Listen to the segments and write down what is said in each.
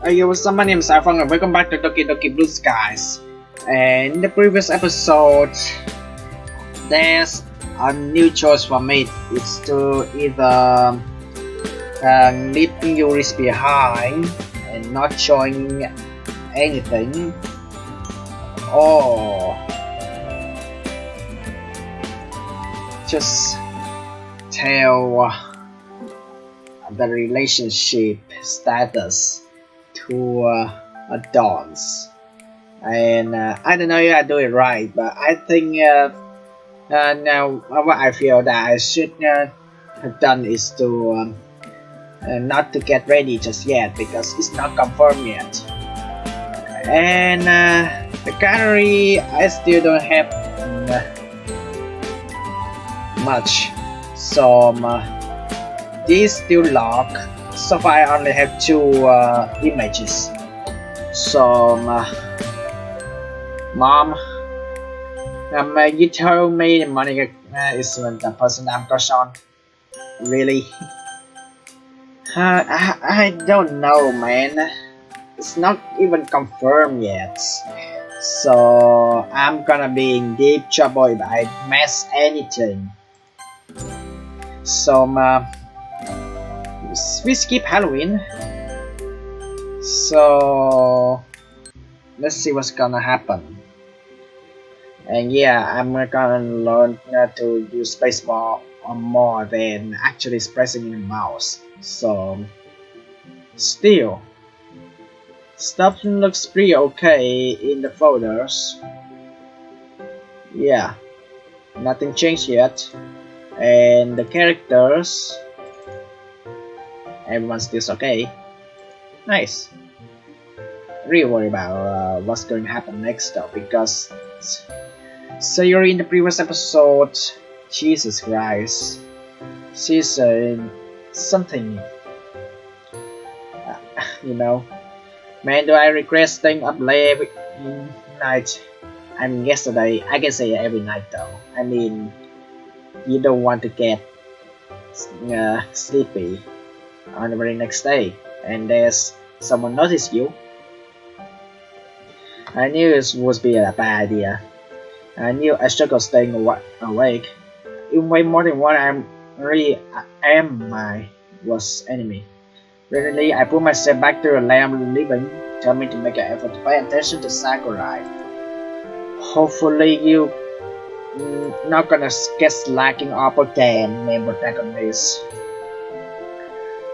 Yo, what's up? My name is iPhong and welcome back to Doki Doki Blue Skies. And in the previous episode, there's a new choice for me. It's to either leaving Yuris behind and not showing anything, or just tell the relationship status to Dons. And I don't know if I do it right, but I think now what I feel that I should have done is to not to get ready just yet because it's not confirmed yet. And the gallery I still don't have much, so this still locked. So far I only have two images. So Mom, you told me Monica isn't the person I'm crush on. Really? I don't know, man. It's not even confirmed yet. So I'm gonna be in deep trouble if I mess anything. So we skip Halloween. So let's see what's gonna happen. And yeah, I'm gonna learn to use spacebar more than actually pressing the mouse. So still, stuff looks pretty okay in the folders. Yeah, nothing changed yet. And the characters, everyone still's okay. Nice. Really worry about what's going to happen next though, because Sayuri in the previous episode, Jesus Christ, she's something, you know. Man, do I regret staying up late every night? I mean, yesterday, I can say every night though. I mean, you don't want to get sleepy on the very next day, and there's someone notice you. I knew it would be a bad idea. I knew I struggled staying awake. In way more than what my worst enemy. Recently, I put myself back to the lamb living, tell me to make an effort to pay attention to Sakurai. Hopefully you not gonna get slacking up again, main protagonist.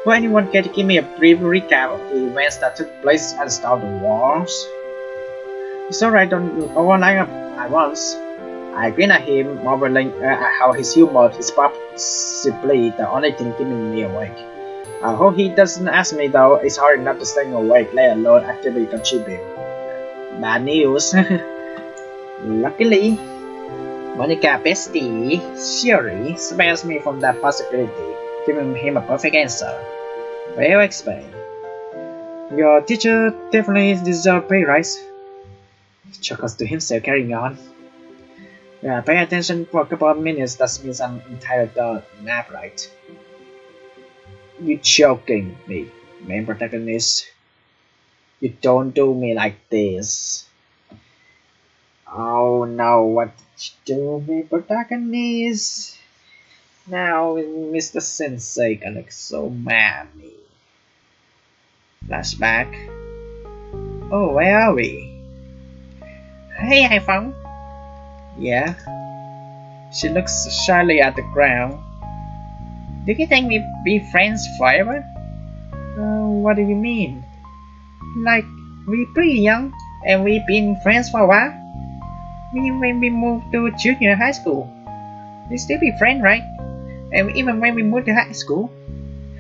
Will anyone care to give me a brief recap of the events that took place at the start of the wars? It's alright, don't overnight at once. I grin at him, marveling at how his humor is possibly the only thing keeping me awake. I hope he doesn't ask me though, it's hard enough to stay awake, let alone actively contribute. Bad news. Luckily, Monica bestie, Shuri, spares me from that possibility, giving him a perfect answer. Well explained. Your teacher definitely deserves pay rise. Chuckles to himself, carrying on. Yeah, pay attention for a couple of minutes, that means I'm entitled to nap, right? You choking me, main protagonist. You don't do me like this. Oh no, what did you do, main protagonist? Now Mr. Sensei gonna look so mad at me. Flashback. Oh, where are we? Hey, iPhong. Yeah. She looks shyly at the ground. Do you think we'll be friends forever? What do you mean? Like, we're pretty young and we've been friends for a while. When we moved to junior high school, we still be friends, right? And even when we moved to high school.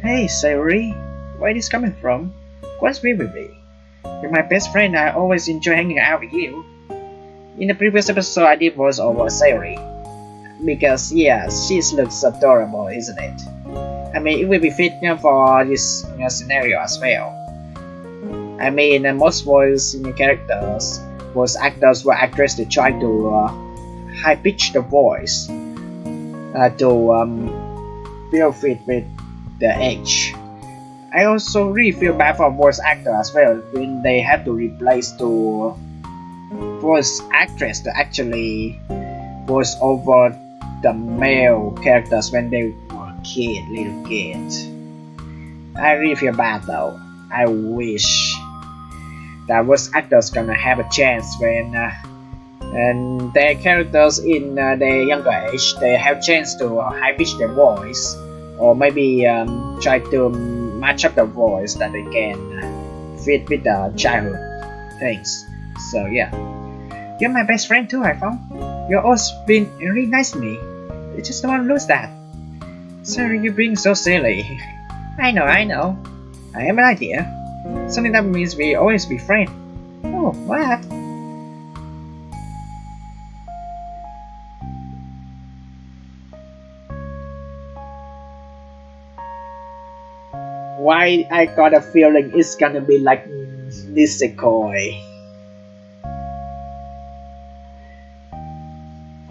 Hey, Sayuri, where is this coming from? What's with me? You're my best friend. I always enjoy hanging out with you. In the previous episode, I did voice over Sayuri. Because, yeah, she looks adorable, isn't it? I mean, it will be fit for this scenario as well. I mean, most voice characters, voice actors or actors, they try to high pitch the voice to feel fit with the age. I also really feel bad for voice actor as well when they have to replace the voice actress to actually voice over the male characters when they were little kids. I really feel bad though. I wish that voice actors gonna have a chance when and their characters in their younger age they have chance to high pitch their voice or maybe try to match up the voice that they can fit with the childhood things. So yeah, you're my best friend too, iPhone. You've always been really nice to me. I just don't want to lose that. Sorry, you're being so silly. I know. I have an idea. Something that means we always be friends. Oh, what? Why I got a feeling it's gonna be like Nisekoi.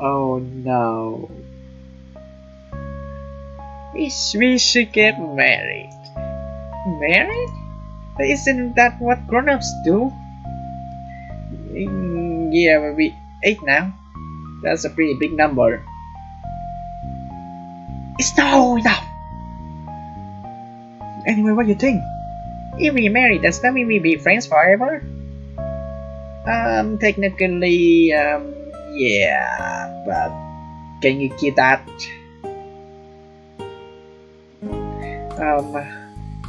Oh no. We should get married. Married? Isn't that what grown-ups do? Yeah, maybe 8 now. That's a pretty big number. It's no enough! Anyway, what do you think? If we marry, does that mean we be friends forever? Technically, yeah, but can you keep that?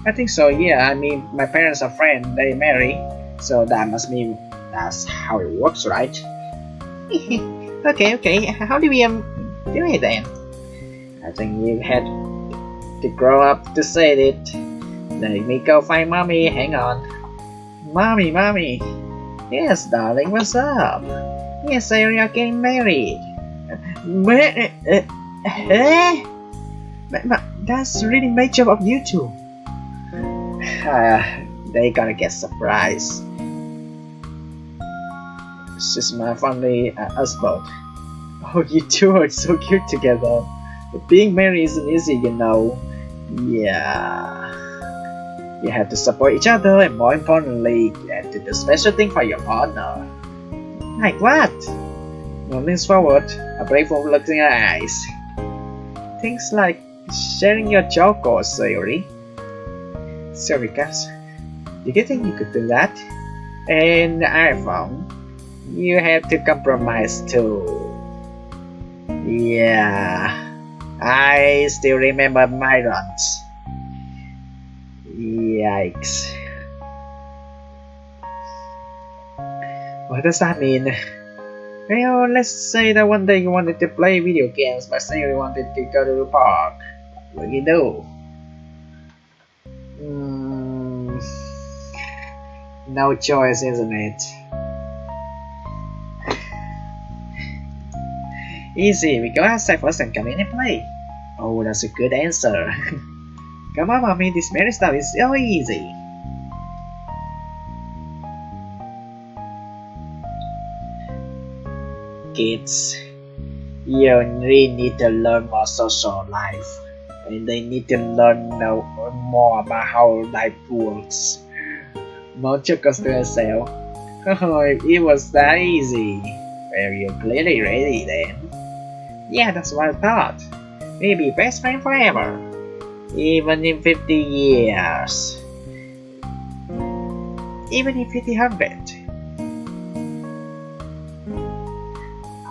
I think so, yeah. I mean, my parents are friends, they marry, so that must mean that's how it works, right? Okay, how do we do it then? I think you had to grow up to say it. Let me go find mommy, hang on. Mommy. Yes, darling, what's up? Yes, we are getting married. That's really major of you two. They gonna get surprised. It's just my family us both. Oh, you two are so cute together. But being married isn't easy, you know. Yeah. You have to support each other and more importantly, you have to do special thing for your partner. Like what? One leans forward, a playful look in her eyes. Things like sharing your joke or theory. Sorry guys, did you think you could do that? And iPhone, you have to compromise too. Yeah, I still remember my runs. Yikes. What does that mean? Well, let's say that one day you wanted to play video games, but say you wanted to go to the park. What do you do? No choice, isn't it? Easy, we go outside first and come in and play. Oh, that's a good answer. Come on, mommy, this marriage stuff is so easy. Kids, you really need to learn more social life. And they need to learn more about how life works. Not just to yourself. Oh, if it was that easy. Well, you're clearly ready then. Yeah, that's what I thought. We'll be best friends forever. Even in 50 years. Even in 100.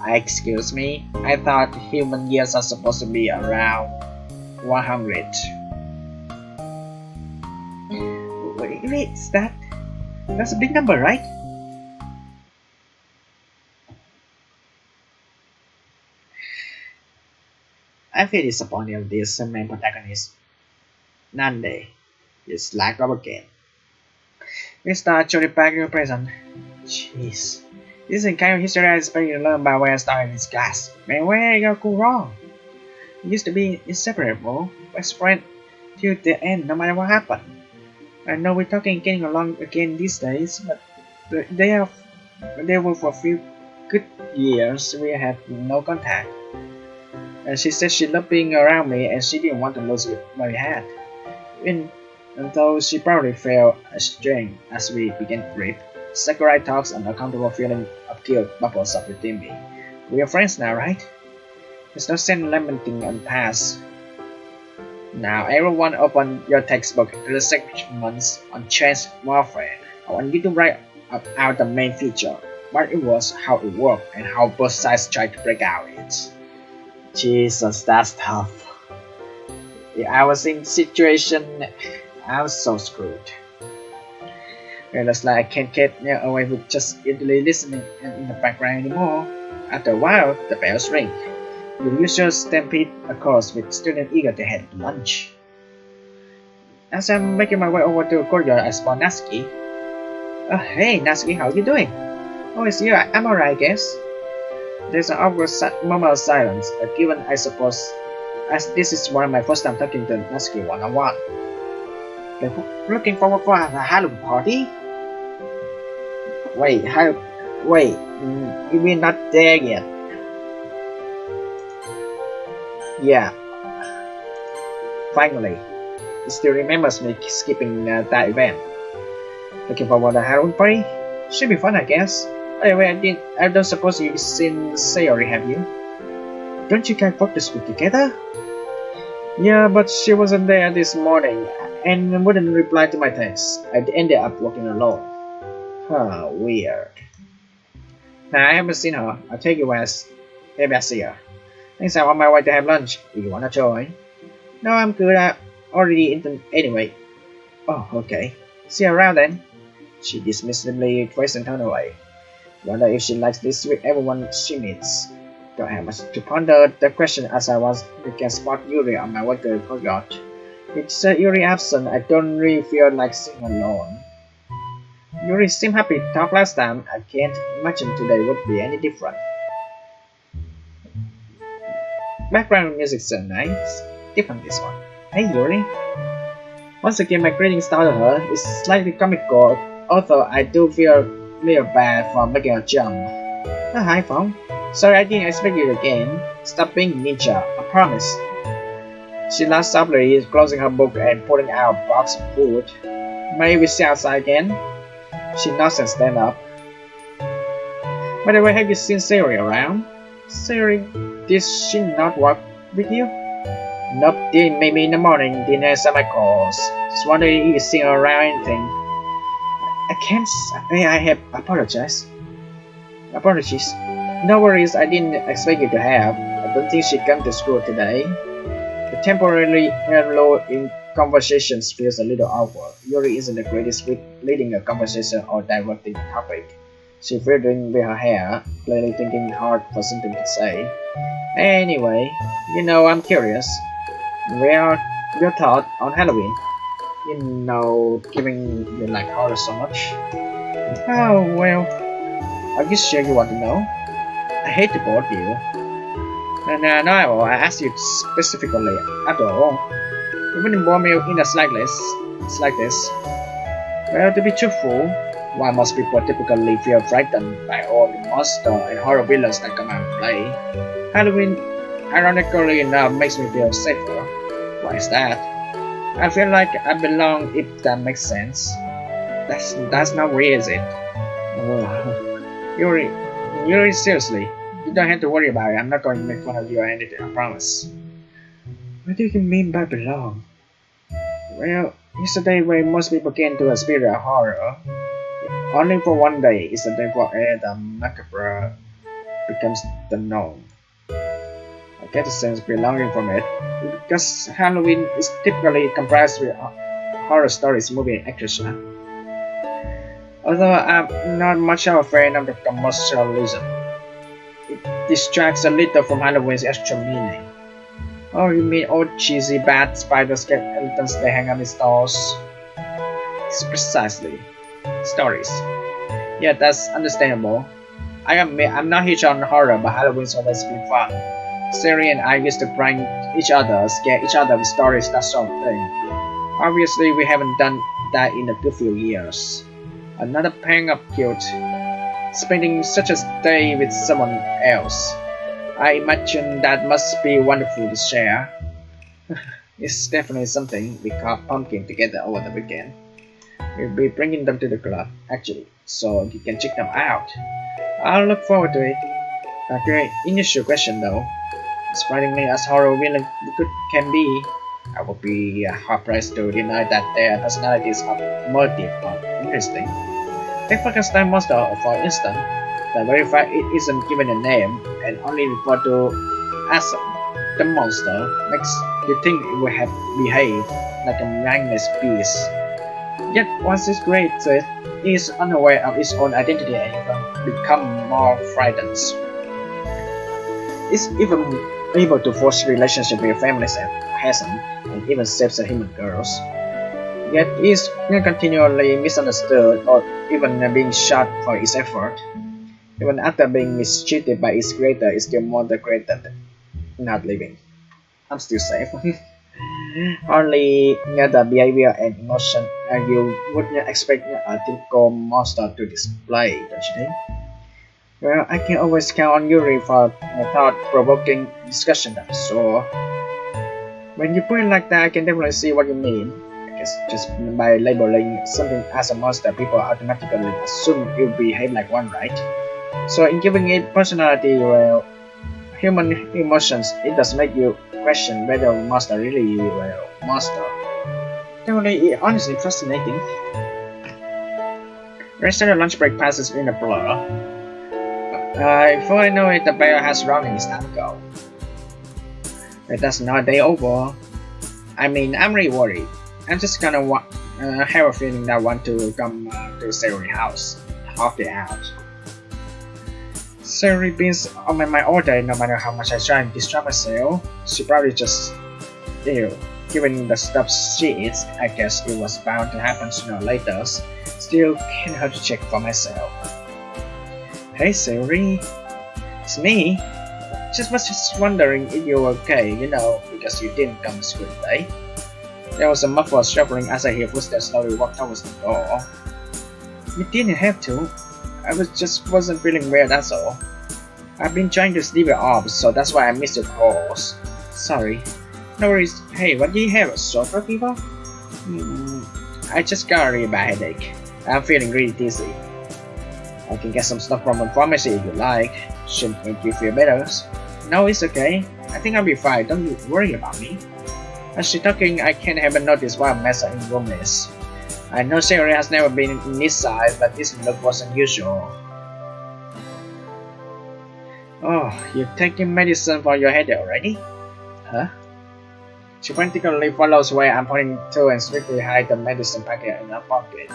Excuse me, I thought human years are supposed to be around 100. Wait, is that's a big number, right? I feel disappointed of this main protagonist. Nande is lack of again. We start to repack your present. Jeez. This is the kind of history I expect you to learn about where I started in this class. Man, where you go wrong? We used to be inseparable, best friend till the end, no matter what happened. I know we're getting along again these days, but they were for a few good years we had no contact. And she said she loved being around me and she didn't want to lose what we had. And though she probably felt ashamed as we began to trip, Sakurai talks an uncomfortable feeling of guilt bubbles up within me. We are friends now, right? There's no sense lamenting on past. Now everyone open your textbook to the segments on chance warfare. I want you to write out the main feature, what it was, how it worked, and how both sides tried to break out it. Jesus, that's tough. If I was in situation, I was so screwed. It looks like I can't get away with just idly listening in the background anymore. After a while, the bells ring. The usual stampede occurs with students eager to head to lunch. As I'm making my way over to the courtyard, I spot Natsuki. Oh, hey Natsuki, how you doing? Oh, it's you. I'm alright, I guess. There's an awkward moment of silence, given I suppose, as this is one of my first time talking to Natsuki one-on-one. Looking forward for a Halloween party? Wait, we're not there yet. Yeah. Finally, he still remembers me skipping that event. Looking forward to a Halloween party? Should be fun, I guess. Anyway, I don't suppose you've seen Sayori, have you? Don't you guys work to school together? Yeah, but she wasn't there this morning and wouldn't reply to my text. I ended up working alone. Huh, weird. Nah, I haven't seen her. I'll take you west. Maybe I'll see her. Thanks, I'm on my way to have lunch. Do you wanna join? No, I'm good. I already eaten anyway. Oh, okay. See you around then. She dismissively twists and turned away. Wonder if she likes this with everyone she meets. Don't have much to ponder the question as I was to spot Yuri on my way to the courtyard. With Yuri absent, I don't really feel like sitting alone. Yuri seemed happy to talk last time. I can't imagine today would be any different. Background music so nice. Different this one. Hey Yuri. Once again my greeting started her. It's slightly comical, although I do feel real bad for making a jump. Oh, hi iPhong. Sorry I didn't expect you again. Stop being ninja, I promise. She laughed softly, closing her book and pulling out a box of food. May we see outside again? She nods and stands up. By the way, have you seen Sayori around? Sayori, did she not work with you? Nope, didn't meet me in the morning, didn't answer my calls. Just wondering if you've seen her around anything. I can't say I have apologized. Apologies. No worries, I didn't expect you to have. I don't think she came to school today. The temporarily hello in conversations feels a little awkward. Yuri isn't the greatest with leading a conversation or diverting the topic. She fiddling with her hair, clearly thinking hard for something to say. Anyway, I'm curious. Where are your thoughts on Halloween? Given you like horror so much. Oh, well, are you sure you want to know? I hate to bore you. No, I asked you specifically. After all, you wouldn't bore me in the slightest. Well, to be truthful, why most people typically feel frightened by all the monsters and horror villains that come out and play. Halloween, ironically enough, makes me feel safer. Why is that? I feel like I belong, if that makes sense. That's not weird, is it? Yuri, seriously, you don't have to worry about it. I'm not going to make fun of you or anything, I promise. What do you mean by belong? Well, it's a day where most people get into a spirit of horror. Only for one day is the day where the macabre becomes the norm. I get a sense of belonging from it, because Halloween is typically comprised with horror stories, movie, and action. Although I'm not much of a fan of the commercialism, it distracts a little from Halloween's actual meaning. Oh, you mean old cheesy bad spider skeletons they hang on the stores? It's precisely. Stories. Yeah, that's understandable. I admit I'm not huge on horror, but Halloween's always been fun. Siri and I used to prank each other, scare each other with stories, that sort of thing. Obviously, we haven't done that in a good few years. Another pang of guilt. Spending such a day with someone else. I imagine that must be wonderful to share. It's definitely something we caught pumpkin together over the weekend. We'll be bringing them to the club, actually, so you can check them out. I'll look forward to it. A great initial question though. Surprisingly as horror villain can be, I would be hard-pressed to deny that their personalities are motive or interesting. Take Frankenstein monster, for instance. The very fact it isn't given a name and only referred to as the monster makes you think it would have behaved like a mindless beast. Yet once it's created, it is unaware of its own identity and even become more frightened. It's even able to force relationships with families and peasants, and even saves the human girls. Yet is continually misunderstood or even being shot for its effort. Even after being mistreated by its creator, it's still more the creator than not living. I'm still safe. Only the behavior and emotion you would expect a typical monster to display, don't you think? Well, I can always count on Yuri for a thought-provoking discussion. So, when you put it like that, I can definitely see what you mean. I guess just by labeling something as a monster, people automatically assume you behave like one, right? So, in giving it personality, well, human emotions, it does make you question whether a monster really well monster. Definitely, honestly fascinating. Rest of the lunch break passes in a blur. Before I know it, the bear has run and it's time to go. But that's not day over. I mean, I'm really worried. I'm just gonna have a feeling that I want to come to Savory house, talk it out. Savory beans on my mind all day, no matter how much I try and distract myself. She probably just ill. Given the stuff she eats, I guess it was bound to happen sooner or later. Still, can't hurt to check for myself. Hey Savory, it's me. Was just wondering if you're okay, because you didn't come to school today. There was a muffled shuffling as I hear footsteps slowly walk towards the door. You didn't have to. I wasn't feeling well, that's all. I've been trying to sleep it off, so that's why I missed your calls. Sorry. No worries. Hey, what do you have? A sore throat fever? I just got a really bad headache. I'm feeling really dizzy. I can get some stuff from the pharmacy if you like. Shouldn't make you feel better. No, it's okay. I think I'll be fine. Don't you worry about me. As she's talking, I can't help but notice what a mess her room is. I know Sherry has never been in this size, but this look was unusual. Oh, you've taken medicine for your headache already? Huh? She frantically follows where I'm pointing to and swiftly hides the medicine packet in her pocket.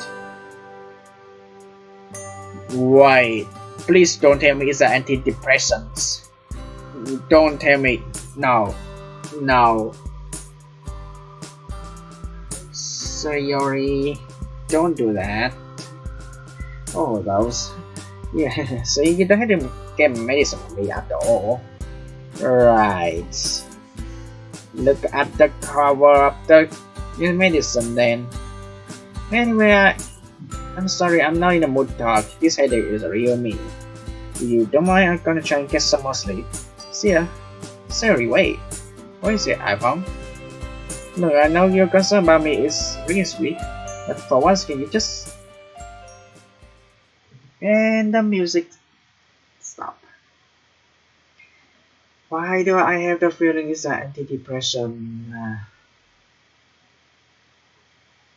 Wait, please don't tell me it's an antidepressants. Don't tell me. No. Sorry, don't do that. Oh, those. Yeah, so you don't have to get medicine from me after all. Right. Look at the cover of the medicine then. Anyway, I'm sorry, I'm not in the mood to talk. This headache is real me. If you don't mind, I'm gonna try and get some more sleep. See ya. Sorry, wait. What is it, iPhong? Look, I know your concern about me is really sweet, but for once, can you just... And the music stop. Why do I have the feeling it's an antidepressant?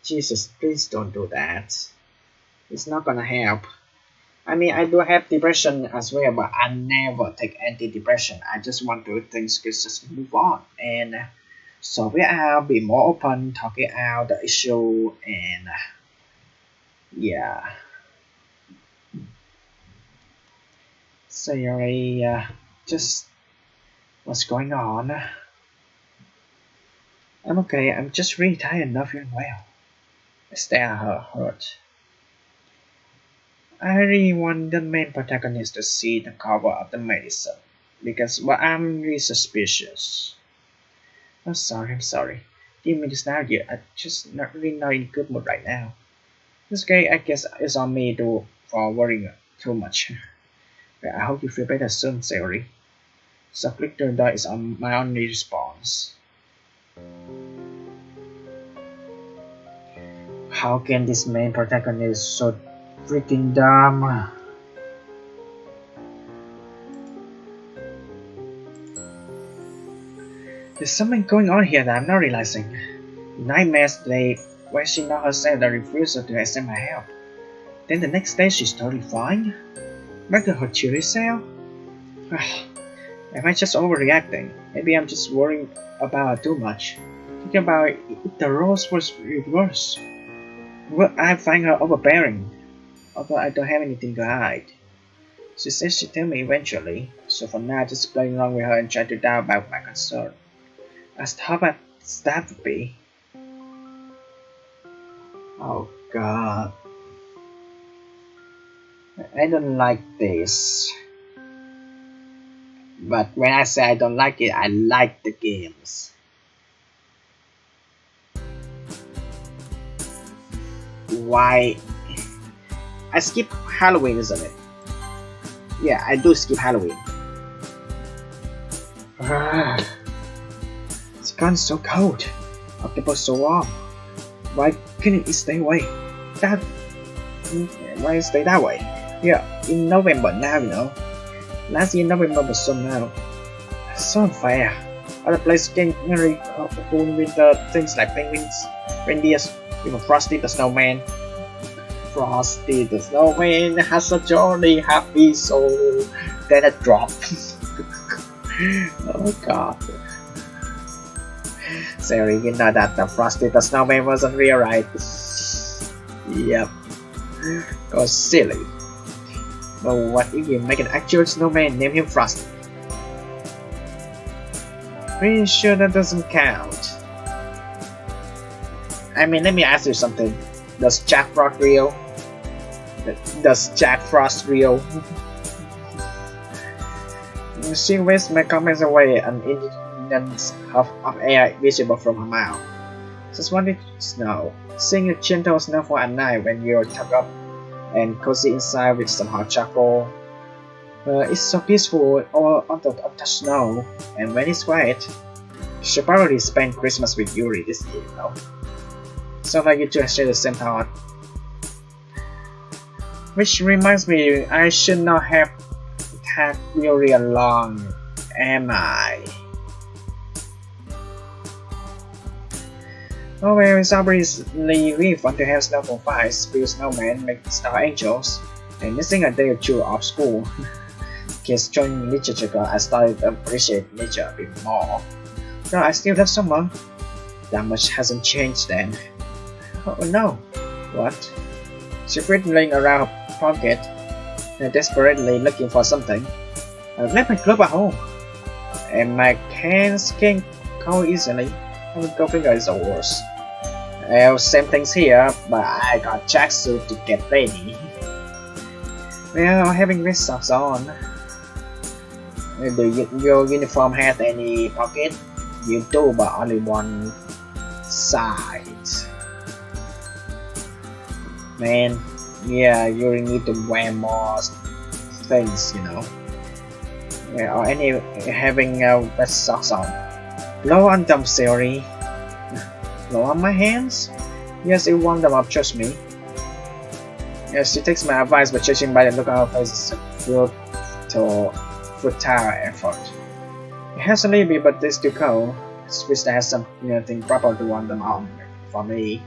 Jesus, please don't do that. It's not gonna help. I mean, I do have depression as well, but I never take antidepressant. I just want to things to just move on and solve it out, be more open, talk it out, the issue, and yeah. Sorry, just what's going on? I'm okay. I'm just really tired and not feeling well. I stare at her hurt. I really want the main protagonist to see the cover of the medicine because I'm really suspicious. I'm sorry. Didn't mean to snap you. I'm just not really not in a good mood right now. This guy, I guess, is on me for worrying too much. But I hope you feel better soon, Sayori. So click to the door is on my only response. How can this main protagonist so freaking dumb? There's something going on here that I'm not realizing. Nightmares today, where she knows herself that refuses to accept my help. Then the next day she's totally fine. Back to her cheery self. Am I just overreacting? Maybe I'm just worrying about her too much. Thinking about if the roles was reversed. Well, I find her overbearing, although I don't have anything to hide. She says she'll tell me eventually, so for now just playing along with her and try to doubt about my concern. As tough as that would be. Oh god. I don't like this. But when I say I don't like it, I like the games. Why? I skip Halloween, isn't it? Yeah, I do skip Halloween. It's gone so cold. October so warm. Why couldn't it stay away? Why stay that way? Yeah, in November now, you know. Last year November was so now. So unfair. Other places can marry with things like penguins, reindeers, even Frosty the Snowman. Frosty the Snowman has a jolly happy soul. Then it dropped. Oh god. Sorry, you know that the Frosty the Snowman wasn't real, right? Yep. Go silly. But what if you make an actual snowman and name him Frosty? Pretty sure that doesn't count. I mean, let me ask you something. Does Jack Frost real? Does Jack Frost real? She wastes my comments away and incidents of air visible from her mouth. Just wanted to know, seeing a gentle snowfall at night when you're tucked up and cozy inside with some hot chocolate. It's so peaceful all on the snow, and when it's quiet, you should probably spend Christmas with Yuri this year, you know? Sounds like you two share the same thought. Which reminds me, I should not have tagged Yuri along, am I? Oh well, it's obviously really fun to have snowball fights, build snowmen, make star angels, and missing a day or two of school. Kids joining literature club, I started to appreciate nature a bit more. Though I still love summer. That much hasn't changed then. Oh no. What? She's fiddling around her pocket, desperately looking for something. I've left my club at home, and my hands can cold easily. My go finger is the worst. Well, same things here, but I got jacksuit to get ready. Well, having red socks on. Do your uniform have any pocket? You do, but only one side. Man, yeah, you need to wear more things, you know. Yeah, or any having red socks on. Blow on them, Siri. Blow on my hands? Yes, it warmed them up, trust me. Yes, she takes my advice, but judging by the look on her face, it's a futile effort. It has a little bit, but it's too cold. I just wish I had something proper to warm them on for me.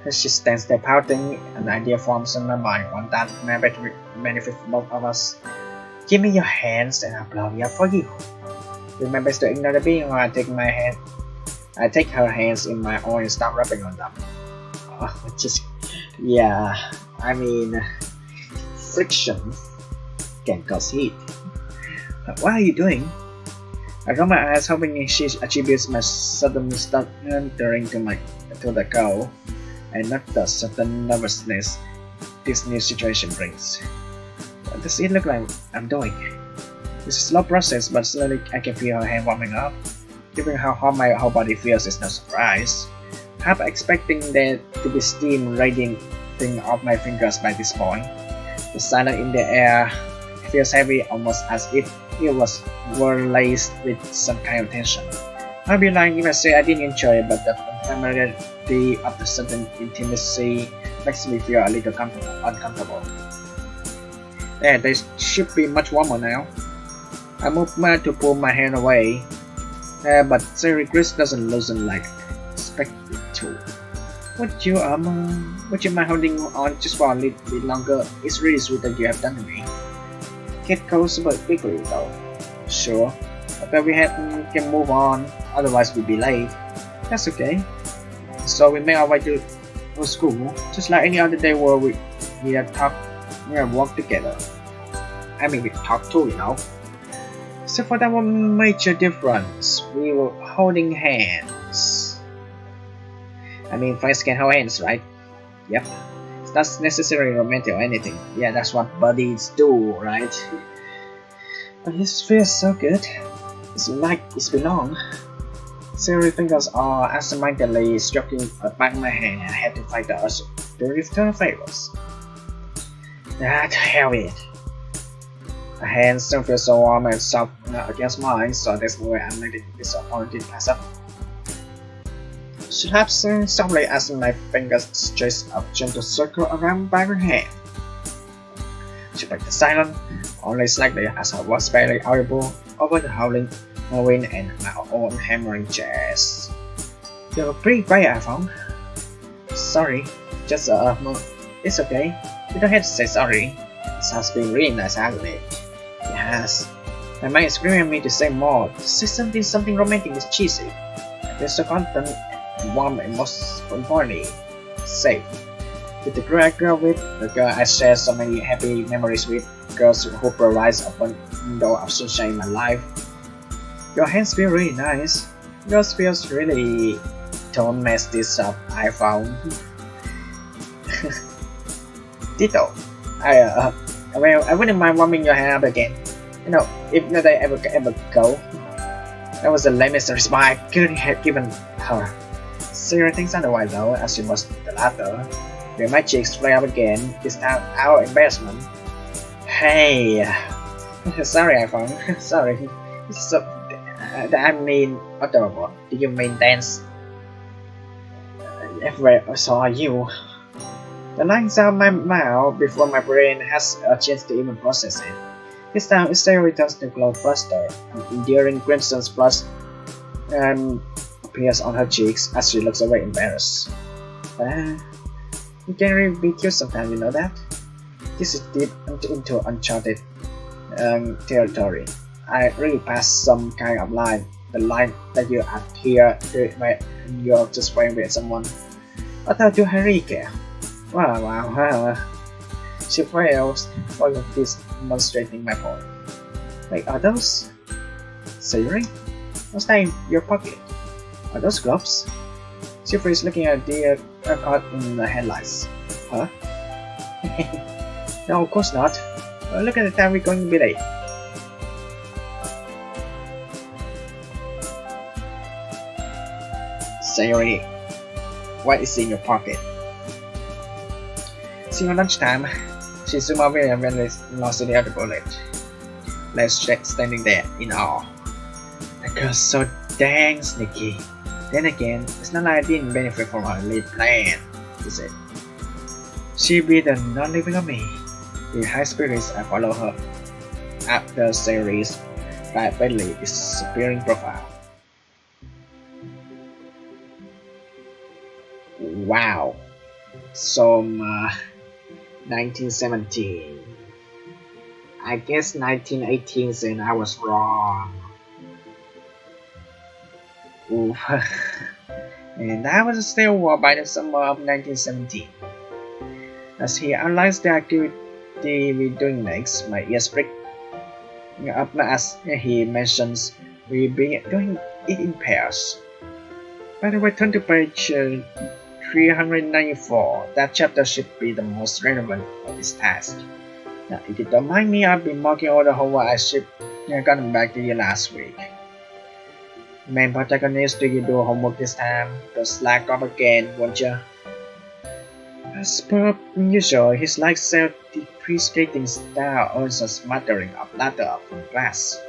As she stands there pouting, an idea forms in my mind, one that may benefit both of us. Give me your hands and I'll blow it up for you. Remember to ignore the being, or I take her hands in my own and start rubbing on them. Yeah, I mean, friction can cause heat. What are you doing? I roll my eyes, hoping she attributes my sudden stuttering to the goal, and not the sudden nervousness this new situation brings. What does it look like I'm doing? It's a slow process, but slowly I can feel her hand warming up. Given how hot my whole body feels, it's no surprise. Half expecting there to be steam radiating off my fingers by this point. The silence in the air feels heavy, almost as if it were laced with some kind of tension. I'd be lying if I say I didn't enjoy it, but the reality of the sudden intimacy makes me feel a little uncomfortable. There should be much warmer now. I moved to pull my hand away, but Siri Chris doesn't loosen like expected to. Would you mind holding on just for a little bit longer? It's really sweet that you have done to me. Get close but quickly though. Sure, but we can move on, otherwise we'll be late. That's okay. So we make our way to school, just like any other day where we have walked together. I mean, we talk too, you know. Except for that one major difference, we were holding hands. I mean, friends can hold hands, right? Yep. It's not necessarily romantic or anything. Yeah, that's what buddies do, right? But this feels so good. It's like it's belong. Siri fingers are absentmindedly stroking the back of my hand. I had to fight the urge to return favors. That hell it. Her hands still feel so warm and soft against mine, so there's no way I'm letting disappointed pass up. She laps softly as my fingers trace a gentle circle around by her hand. She breaks the silence, only slightly as her voice barely audible over the howling wind and my own hammering chest. You're pretty quiet, iPhong. Sorry, just it's okay. You don't have to say sorry. It has been really nice, hasn't it? Yes. My mind is screaming at me to say more, to say something romantic is cheesy. I feel so confident, warm, and most importantly, safe. With the girl I grew up with, the girl I share so many happy memories with, girls who provide a window of sunshine in my life. Your hands feel really nice. Yours feels really... Don't mess this up, iPhong. Ditto. I wouldn't mind warming your hand up again. You know, if not I ever go. That was the lamest response I could have given her. Sarah thinks otherwise though, as she must the latter. Then my cheeks flare up again, this time our embarrassment. Hey, sorry iPhong, sorry. So, I mean, adorable. Do you mean dance? Everywhere I saw you. The lines out my mouth before my brain has a chance to even process it. This time, Sarah returns to glow faster. An endearing crimson flush appears on her cheeks as she looks away embarrassed. You can really be cute sometimes, you know that? This is deep into uncharted territory. I really passed some kind of line. The line that you adhere to when you're just playing with someone. I thought you really care. Wow. She fails for this demonstrating my point. Wait, are those? Savory? What's that in your pocket? Are those gloves? She is looking at the caught in the headlights. Huh? No, of course not. Look at the time we're going to be late. Savory, what is in your pocket? See you lunchtime. She zoomed away and went lost in the other bullet. Let's check standing there in awe. That girl's so dang sneaky. Then again, it's not like I didn't benefit from her lead plan, is it? She be the non-living of me. With high spirits, I follow her up the series rapidly disappearing profile. Wow. So, 1917. I guess 1918 and I was wrong. Oof. And I was still war by the summer of 1917. As he analyzed the activity we're doing next, my ears prick up as he mentions we'll be doing it in pairs. By the way, turn to page 394. That chapter should be the most relevant for this task. Now, if you don't mind me, I've been marking all the homework I should have gotten back to you last week. Main protagonist, do you do homework this time? Don't slack off again, won't you? As per usual, his like self-depreciating style earns a smattering of laughter from class.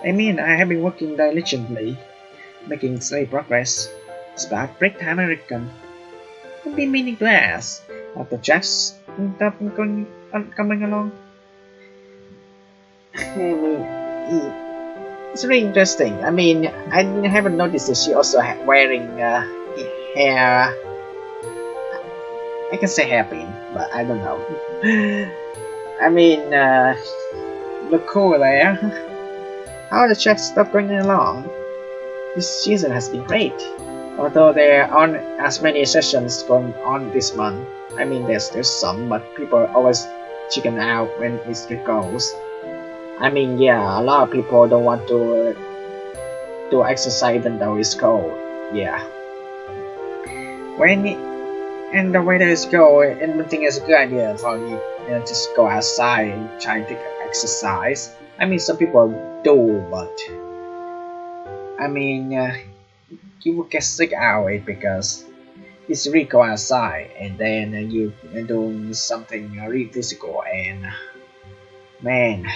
I mean, I have been working diligently, making steady progress. It's about break time, I reckon. I've been meaning to ask. After Jack's coming along. It's really interesting. I mean, I haven't noticed that she also wearing hair. I can say hairpin, but I don't know. I mean, look cool there. How are the chats stop going along? This season has been great. Although there aren't as many sessions going on this month. I mean, there's still some, but people always chicken out when it goes. I mean, yeah, a lot of people don't want to exercise even though it's cold. Yeah. And the weather is cold, and I think it's a good idea for you, just go outside and try to exercise. I mean, some people do, but I mean, you will get sick out of it because it's really go outside and then you do something really physical, and man,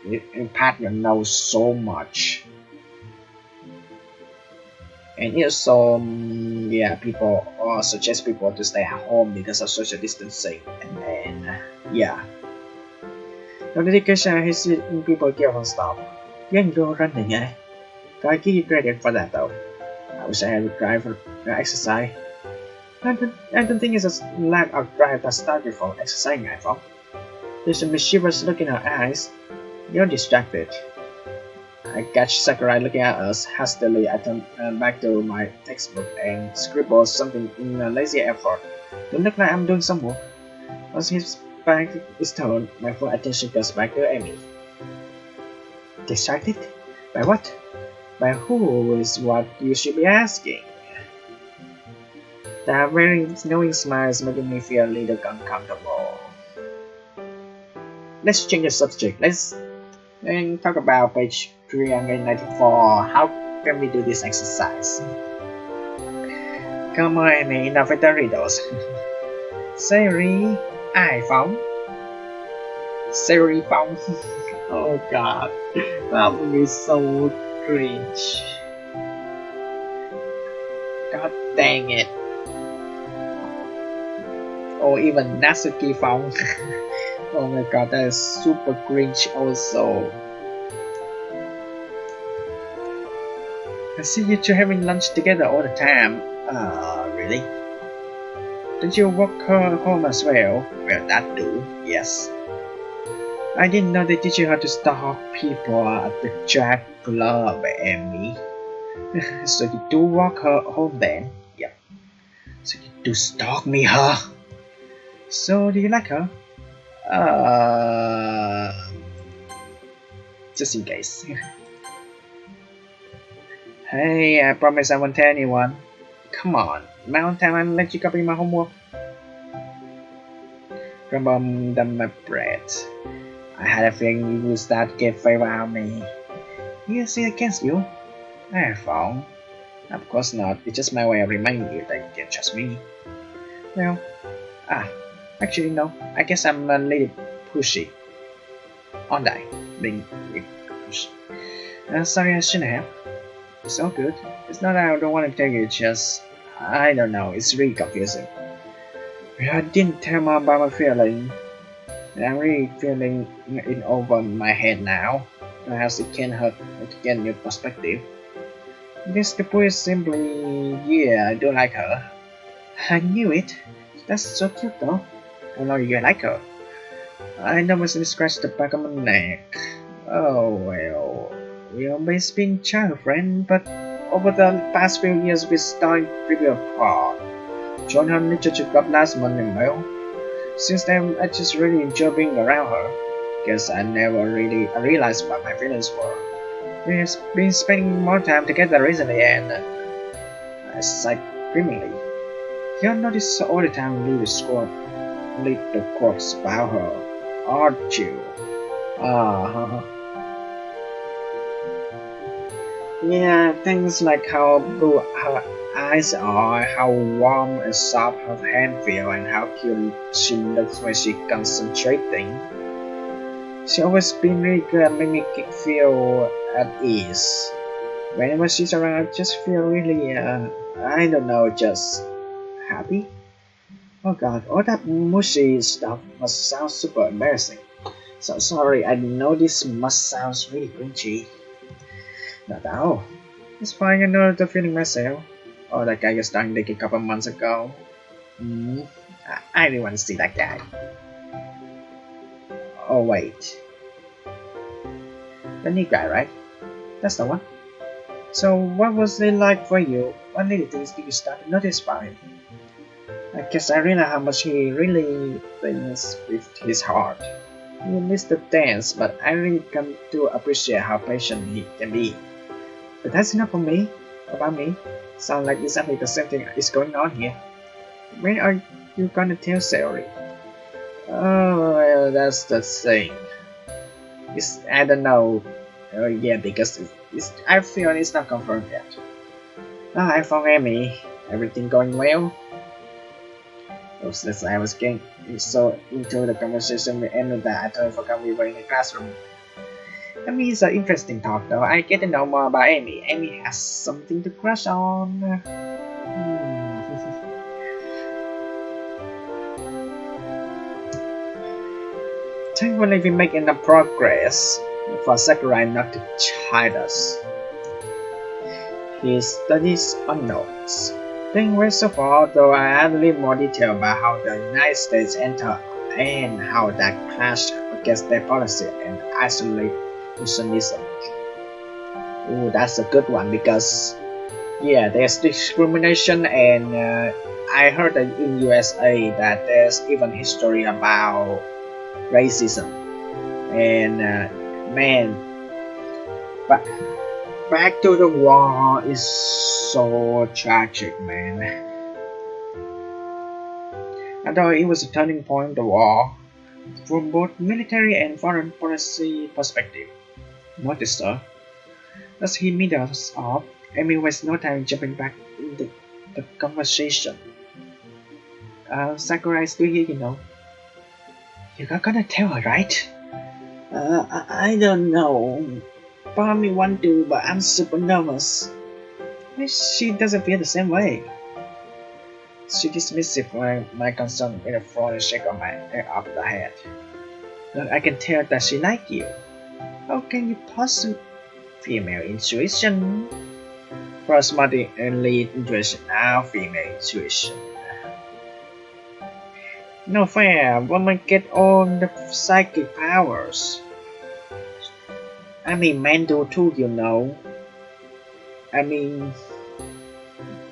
your partner knows so much. And also, yeah, people suggest people to stay at home because of social distancing, and then yeah. The dedication I see in people give on stop. You can go running, eh? I give you credit for that though. I wish I had a drive for exercise. I don't think it's a lack of drive that started from exercising, iPhong. There's a mischievous look in her eyes. You're distracted. I catch Sakurai looking at us hastily. I turn back to my textbook and scribble something in a lazy effort. Don't look like I'm doing some work. Once his back is turned, my full attention goes back to Amy. Distracted? By what? By who is what you should be asking. That very knowing smile is making me feel a little uncomfortable. Let's change the subject. Let's talk about page 394. How can we do this exercise? Come on, Amy, enough with the riddles. Siri, iPhone. Siri phone. Oh god, that would be so cringe. God dang it. Or even Natsuki phone. Oh my god, that is super cringe also. I see you two having lunch together all the time. Really? Don't you walk her home as well? Well, that do, yes. I didn't know they teach you how to stalk people at the track club, Amy. So you do walk her home then? Yep. So you do stalk me, huh? So do you like her? Just in case. Hey, I promise I won't tell anyone. Come on, my own time and let you copy my homework. Grumbled my breath. I had a feeling you would start to get favor out of me. You see against you? iPhone. Of course not, it's just my way of reminding you that you can trust me. Well, actually no, I guess I'm a little pushy. Aren't I? Being pushy. Sorry, I shouldn't have. It's all good. It's not that I don't want to tell you, it's just I don't know, it's really confusing. I didn't tell Mom about my feeling. I'm really feeling it over my head now. Perhaps it can help to get new perspective. This the point is simply, yeah, I do like her. I knew it. That's so cute though. I know you like her. I nervously scratched the back of my neck. Oh well, we always been child friends, but over the past few years we started to drift apart. Joined her literature club last month in May. Since then, I just really enjoy being around her. Guess I never really realized what my feelings were. We've been spending more time together recently, and I sighed dreamily. You notice all the time little quirks about her, aren't you? Yeah, things like how blue her eyes are, how warm and soft her hand feel, and how cute she looks when she concentrating. She always been really good at making me feel at ease. Whenever she's around, I just feel really, I don't know, just happy. Oh god, all that mushy stuff must sound super embarrassing. So sorry, I know this must sound really cringy. Not at all. It's fine, I know the feeling myself. Oh, that guy was done like a couple months ago. Mm, I didn't want to see that guy. Oh wait, the new guy, right? That's the one. So what was it like for you? What little things did you start to notice about him? I guess I realize how much he really thinks with his heart. He missed the dance, but I really come to appreciate how patient he can be. But that's enough for me. About me. Sound like exactly the same thing is going on here. When are you gonna tell Sayori? Oh, well, that's the thing. I don't know. Oh, yeah, because I feel it's not confirmed yet. iPhong Amy. Everything going well? Oh, since I was getting so into the conversation with Emily that I totally forgot we were in the classroom. I mean, it's an interesting talk though. I get to know more about Amy. Amy has something to crush on. Thankfully, we make enough progress for Sakurai not to chide us. He studies on notes. Doing well so far, though I add a little more detail about how the United States entered and how that clashed against their policy and isolationism. Ooh, that's a good one because yeah, there's discrimination and I heard that in USA that there's even history about racism and man, but back to the war is so tragic, man. Although it was a turning point, the war, from both military and foreign policy perspective. Notice, sir, as he made us up, Amy wastes no time jumping back into the conversation. Sakurai is still here, you know. You're not gonna tell her, right? I don't know. Part of me want to, but I'm super nervous. She doesn't feel the same way. She dismisses my concern with a frown shake of my up the head. Look, I can tell that she likes you. How can you possibly? Female intuition. First mother only intuition, now female intuition. No fair, women get all the psychic powers. I mean, men do too, you know. I mean,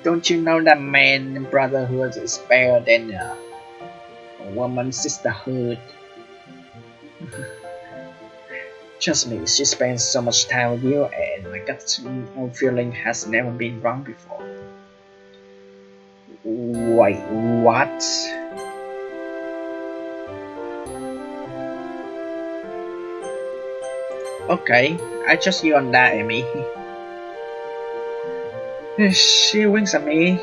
don't you know that man brotherhood is better than woman sisterhood? Trust me, she spends so much time with you, and my gut feeling has never been wrong before. Wait, what? Okay, I trust you on that, Amy. She winks at me.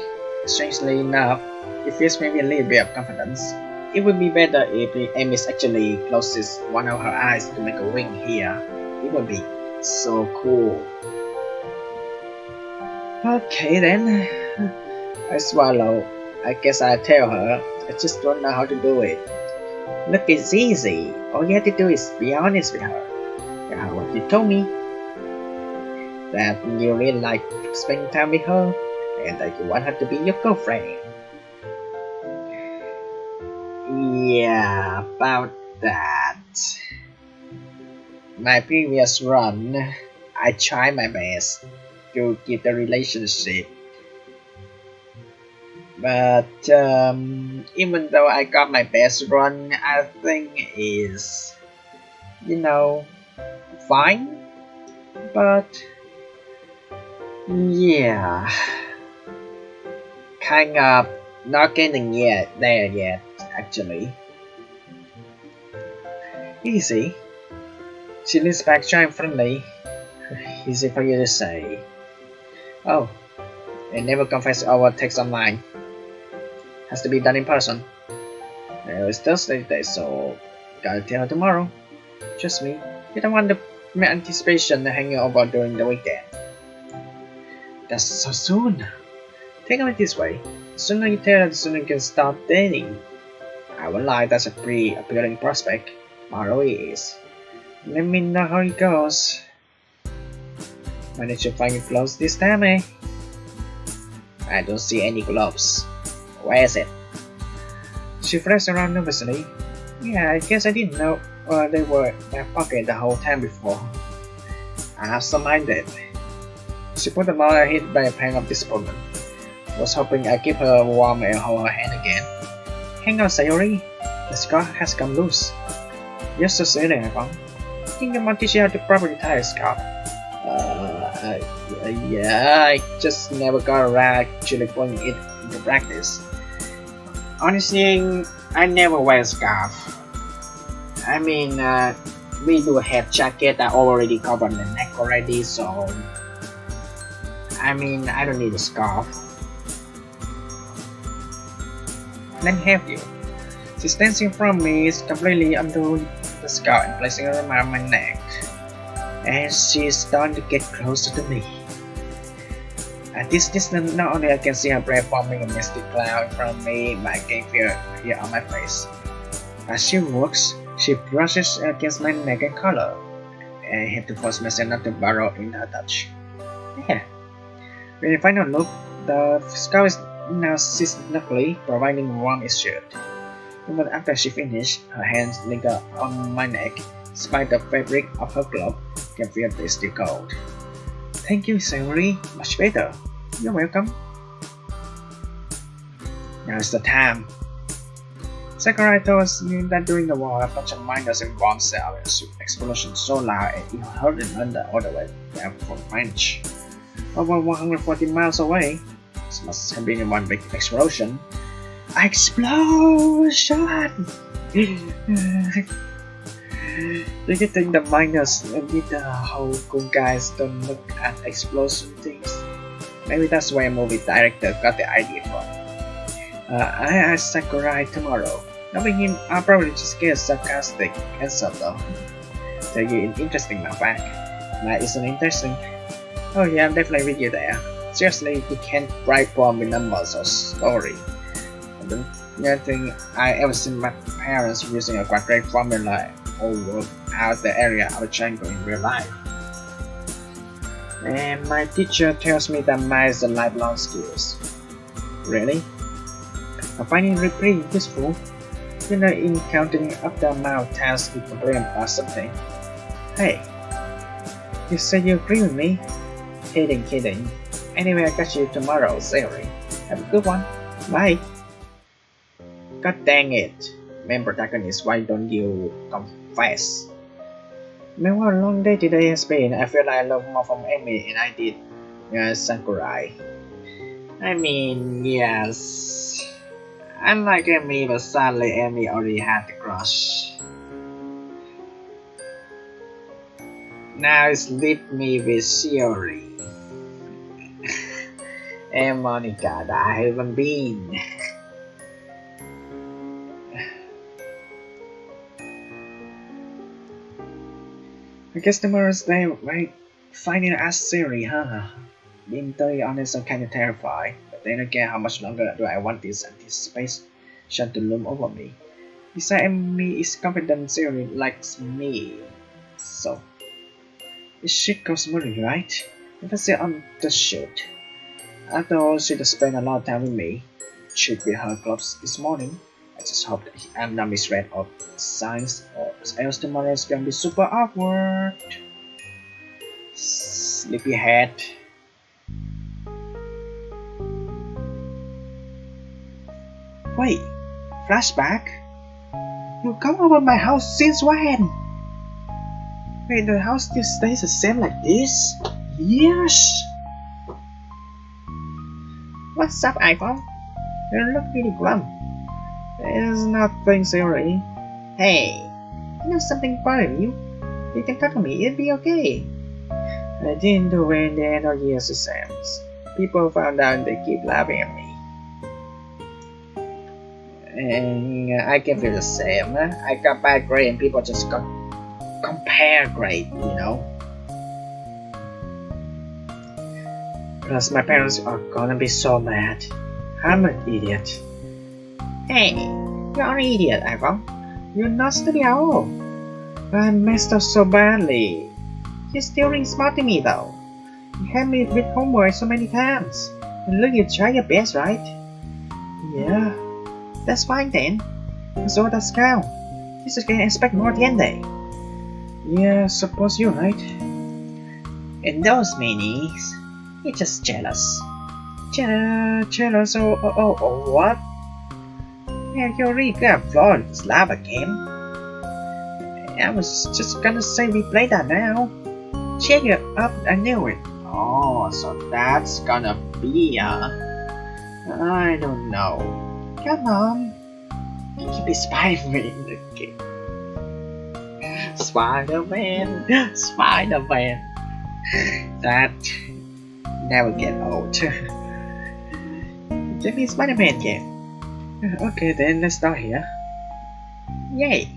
Strangely enough, it gives me a little bit of confidence. It would be better if Amy actually closes one of her eyes to make a wink here. It would be so cool. Okay then. I swallow. I guess I tell her. I just don't know how to do it. Look, it's easy. All you have to do is be honest with her. What you told me. That you really like spending time with her and that you want her to be your girlfriend. Yeah, about that. My previous run, I tried my best to keep the relationship. But even though I got my best run, I think is, fine. But yeah, kind of not getting there yet, actually. Easy. She leans back triumphantly. Easy for you to say. Oh, I never confess over text online. Has to be done in person. It's Thursday today, so gotta tell her tomorrow. Trust me, you don't want the anticipation hanging over during the weekend. That's so soon. Think of it this way. The sooner you tell her, the sooner you can start dating. I won't lie, that's a pretty appealing prospect. Mario is. Let me know how it goes. Managed to find your gloves this time, eh? I don't see any gloves. Where is it? She flashed around nervously. Yeah, I guess I didn't know they were in my pocket the whole time before. Absent-minded. She put them on her head by a pang of disappointment. Was hoping I'd keep her warm and hold her hand again. Hang on, Sayori. The scarf has come loose. You're so silly, iPhong. Think you might teach you how to properly tie a scarf? Yeah, I just never got around actually putting it into practice. Honestly, I never wear a scarf. I mean, we do have jacket that already covered the neck already, so I mean, I don't need a scarf. Let me help you. She stands in front of me, is completely undoing the scarf and placing it around my neck. And she's starting to get closer to me. At this distance, not only I can see her breath forming a misty cloud in front of me, but I can feel it here on my face. As she walks, she brushes against my neck and collar, and I have to force myself not to burrow in her touch. Yeah. With a final look, the scarf is now snugly providing warmth it should. Even after she finished, her hands linger on my neck, despite the fabric of her glove can feel it still cold. Thank you, Sayori. Much better. You're welcome. Now's the time. Sakurai told me that during the war, a bunch of miners and bomb cell explosion so loud it heard it under all the way down from French. Over 140 miles away, this must have been one big explosion. Explosion! Do you think the miners and the whole cool guys don't look at explosion things? Maybe that's where movie director got the idea from. I asked Sakurai tomorrow. Knowing him, I'll probably just get a sarcastic answer though. Tell you an interesting fact. That isn't interesting. Oh yeah, I'm definitely with you there. Seriously, you can't write poem with numbers or story. I don't think I ever seen my parents using a quadratic formula or work out the area of a triangle in real life. And my teacher tells me that mine is a lifelong skills. Really? I find it pretty useful. You know, in counting up the amount of tasks you complete or something. Hey, you say you agree with me? Kidding. Anyway, I catch you tomorrow, Sayori. Have a good one. Bye. God dang it. Main protagonist, why don't you confess? Man, what a long day today has been. I feel like I learned more from Amy and I did Sakurai. I mean, yes. Unlike Amy, but sadly Amy already had the crush. Now it's leave me with Shiori. And Monica, that I haven't been. I guess tomorrow's day, right? Finding us Siri, huh? Being totally honest, I'm kinda terrified. But then again, how much longer do I want this anticipation to loom over me? Besides, Amy is confident Siri likes me. So, it should go smoothly, right? Let's on the shoot. After all, she just spent a lot of time with me. Should be her gloves this morning. I just hope that I'm not misread all signs, or else tomorrow is gonna be super awkward. Sleepyhead. Wait, flashback? You come over my house since when? Wait, the house still stays the same like this? Yes! What's up, iPhong? You look really glum. There's nothing, Siri. Hey, I know something bothering you. You can talk to me, it'll be okay. I didn't do it in the end of year's exams. People found out and they keep laughing at me. And I can feel the same. I got bad grade and people just compare grade, you know. Plus my parents are gonna be so mad. I'm an idiot. Hey, you're an idiot, iPhong. You're not studying at all. I messed up so badly. You're still really smart to me though. You helped me with homework so many times. And look, you try your best, right? Yeah, that's fine then. That's all that's count. You just can expect more at the end day. Yeah, suppose you're right. And those meanies, you're just jealous. Jealous? Oh, what? Yeah, you're really good at Florida's lava game. I was just gonna say we play that now. Check it up, I knew it. Oh, so that's gonna be I don't know. Come on. You can be Spider-Man in the game. Spider-Man. That never get old. Give me Spider-Man game. Okay, then let's start here. Yay!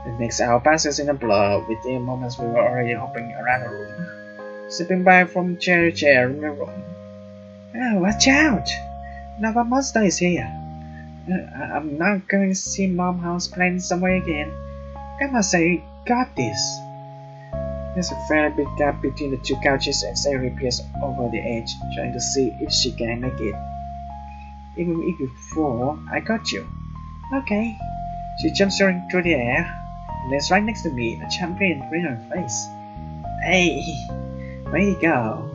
The next hour passes in a blur. Within moments we were already hopping around the room, zipping by from chair to chair in the room. Oh, watch out! Another monster is here. I'm not going to see Mom House playing somewhere again. Come on, say, got this. There's a fairly big gap between the two couches and Sayuri peers over the edge, trying to see if she can make it. Even if you fall, I got you. Okay. She jumps through the air, and lands right next to me, a champagne grin on her face. Hey, way to go.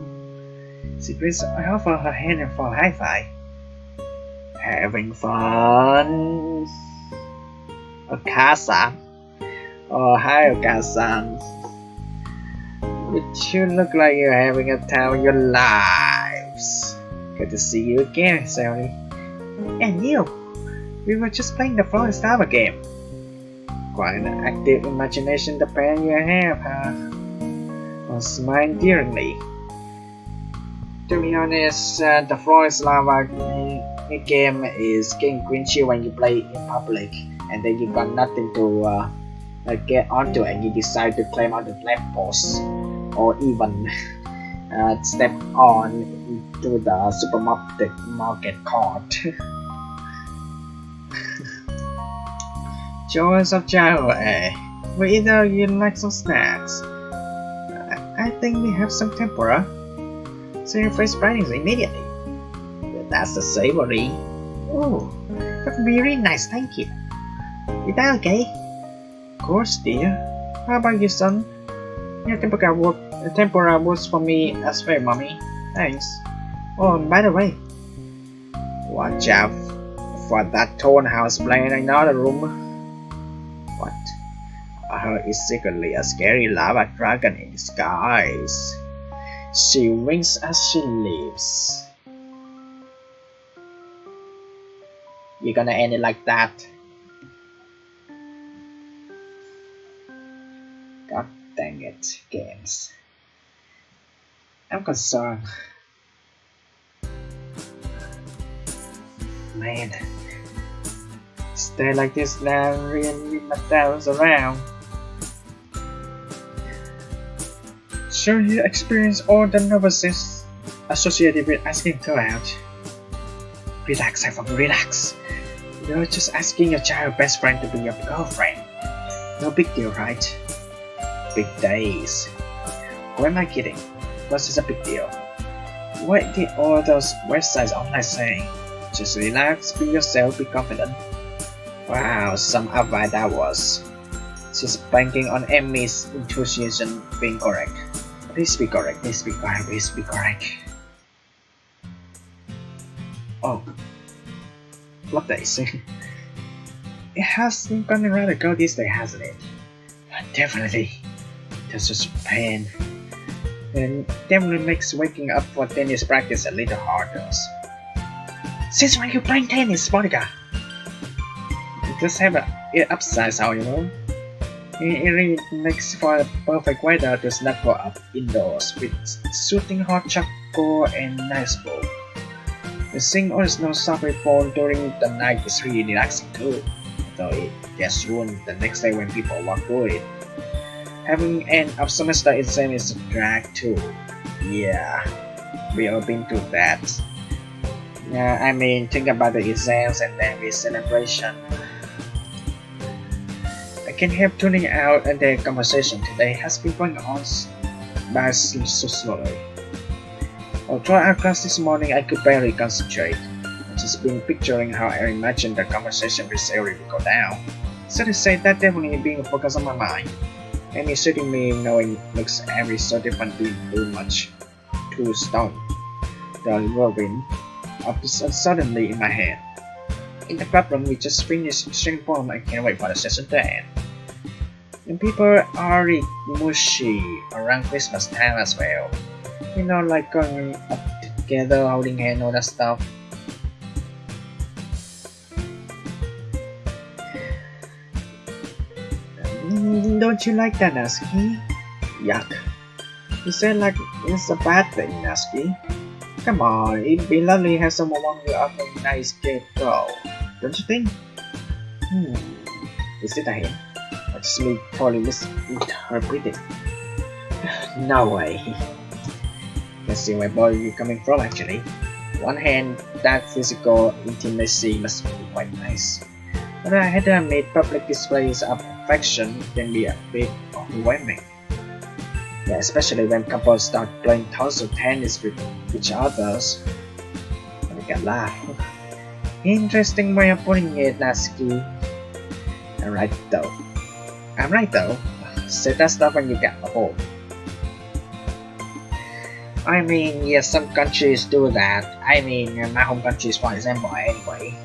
She grins. I offer her hand for a high five. Having fun? Okasa. Oh, hi, Okasa. You look like you're having a time of your lives. Good to see you again, Sally. And you. We were just playing the Florida Lava game. Quite an active imagination the pair you have, huh? I smiled endearingly. To be honest, the Florida Lava game is getting cringy when you play in public and then you got nothing to get onto and you decide to climb on the lamppost or even step on into the supermarket cart. Joys of childhood, eh? Well, either you like some snacks. I think we have some tempura. So your face brightens immediately. That's the savory. Oh, that would be really nice, thank you. Is that okay? Of course, dear. How about you, son? Your tempura works for me as well, mommy. Thanks. Oh, and by the way, watch out for that tone house playing in another room. What? I heard it's secretly a scary lava dragon in disguise. She winks as she leaves. You're gonna end it like that? God dang it, games. I'm concerned. Man. Stay like this now and really my doubts around. Sure you experience all the nervousness associated with asking to out. Relax, iPhong, relax. You're just asking your child best friend to be your girlfriend. No big deal, right? Big days. Who am I kidding? What's is a big deal? What did all those websites online saying? Just relax, be yourself, be confident. Wow, some advice that was. She's banking on Emmy's intuition being correct. Please be correct, please be correct, please be correct. Oh. What days? It has been gone rather go this day, hasn't it? Definitely. That's just pain. And definitely makes waking up for tennis practice a little harder. Since when you playing tennis, Monica? Just have it upside down, you know. It really makes for a perfect weather to snuggle up indoors with soothing hot chocolate and nice bowl. The seeing all the snow softly fall during the night is really relaxing too, though it gets ruined the next day when people walk through it. Having end of semester exam is a drag too. Yeah, we all been through that. Yeah, I mean, think about the exams and then the celebration. I can't help tuning out, and the conversation today has been going on by so slowly. Throughout our class this morning, I could barely concentrate. I've just been picturing how I imagined the conversation with Sari would go down. So to say, that definitely being a focus on my mind. And it's sitting me knowing looks every so different being too much too stoned. The whirlwind of suddenly in my head. In the clubroom, we just finished string form. I can't wait for the session to end. And people are already mushy around Christmas time as well. You know, like going up together, holding hands, all that stuff. Don't you like that, Natsuki? Yuck. You said like it's a bad thing, Natsuki. Come on, it'd be lovely to have someone warm you up a nice kid girl, don't you think? Is it a him? Or just me totally misinterpreting? No way. Let's see where boy you're coming from actually. One hand, that physical intimacy must be quite nice. But I had to admit public displays of affection can be a bit overwhelming. Yeah, especially when couples start playing tons of tennis with each others. I can laugh. Interesting way of putting it, Natsuki. I'm right though. Say that stuff when you get home. I mean, yes, some countries do that. I mean, my home country, for example, anyway.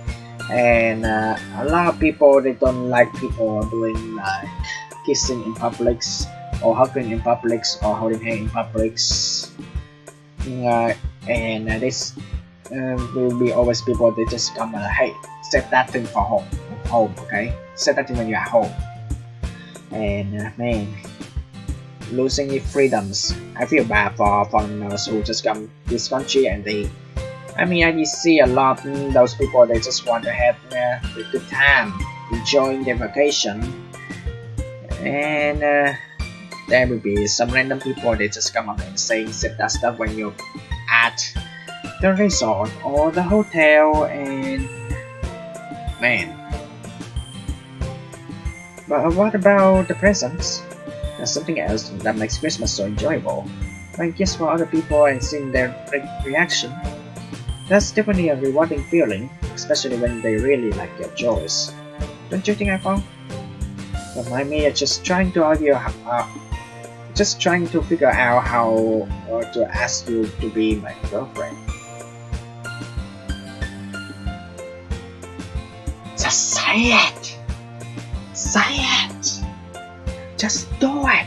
And a lot of people, they don't like people doing like kissing in public, or hugging in public, or holding hands in public. And this will be always people, they just come hey, set that thing for home, okay? Set that thing when you're at home. And man, losing your freedoms. I feel bad for foreigners who just come this country and they, I mean, I see a lot of those people, they just want to have a good time, enjoying their vacation. And there will be some random people, they just come up and say that stuff when you're at the resort or the hotel, and man. But what about the presents? There's something else that makes Christmas so enjoyable. When gifts for other people and seeing their reaction. That's definitely a rewarding feeling, especially when they really like your choice. Don't you think, iPhong? But my me is just trying to figure out how to ask you to be my girlfriend. Just say it! Say it! Just do it!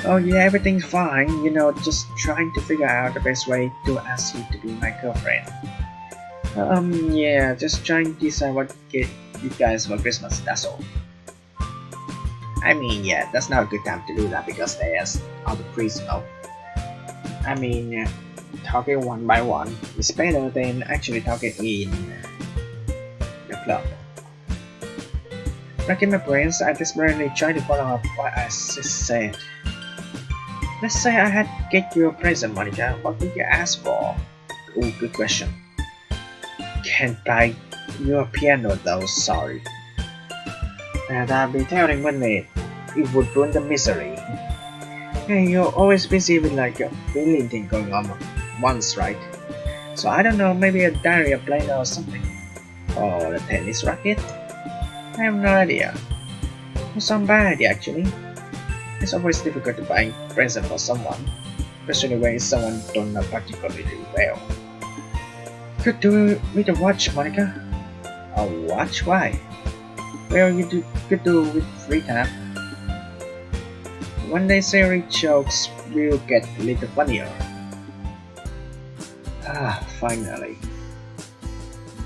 Oh yeah, everything's fine, you know, just trying to figure out the best way to ask you to be my girlfriend. Yeah, just trying to decide what to get you guys for Christmas, that's all. I mean, yeah, that's not a good time to do that because there's other priests, you know. I mean, talking one by one is better than actually talking in the club. Racking my brains, I desperately try to follow up what I just said. Let's say I had to get you a present, Monica. What would you ask for? Oh, good question. Can't buy you a piano though, sorry. And I'll be telling Money, it would ruin the misery. Hey, you're always busy with like a billion thing going on once, right? So I don't know, maybe a diary, a planner or something. Or a tennis racket? I have no idea. It's not bad idea actually. It's always difficult to buy a present for someone, especially when it's someone don't know particularly well. Could do with a watch, Monica. A watch? Why? Well, you could do with free time. One day Sari jokes will get a little funnier. Finally.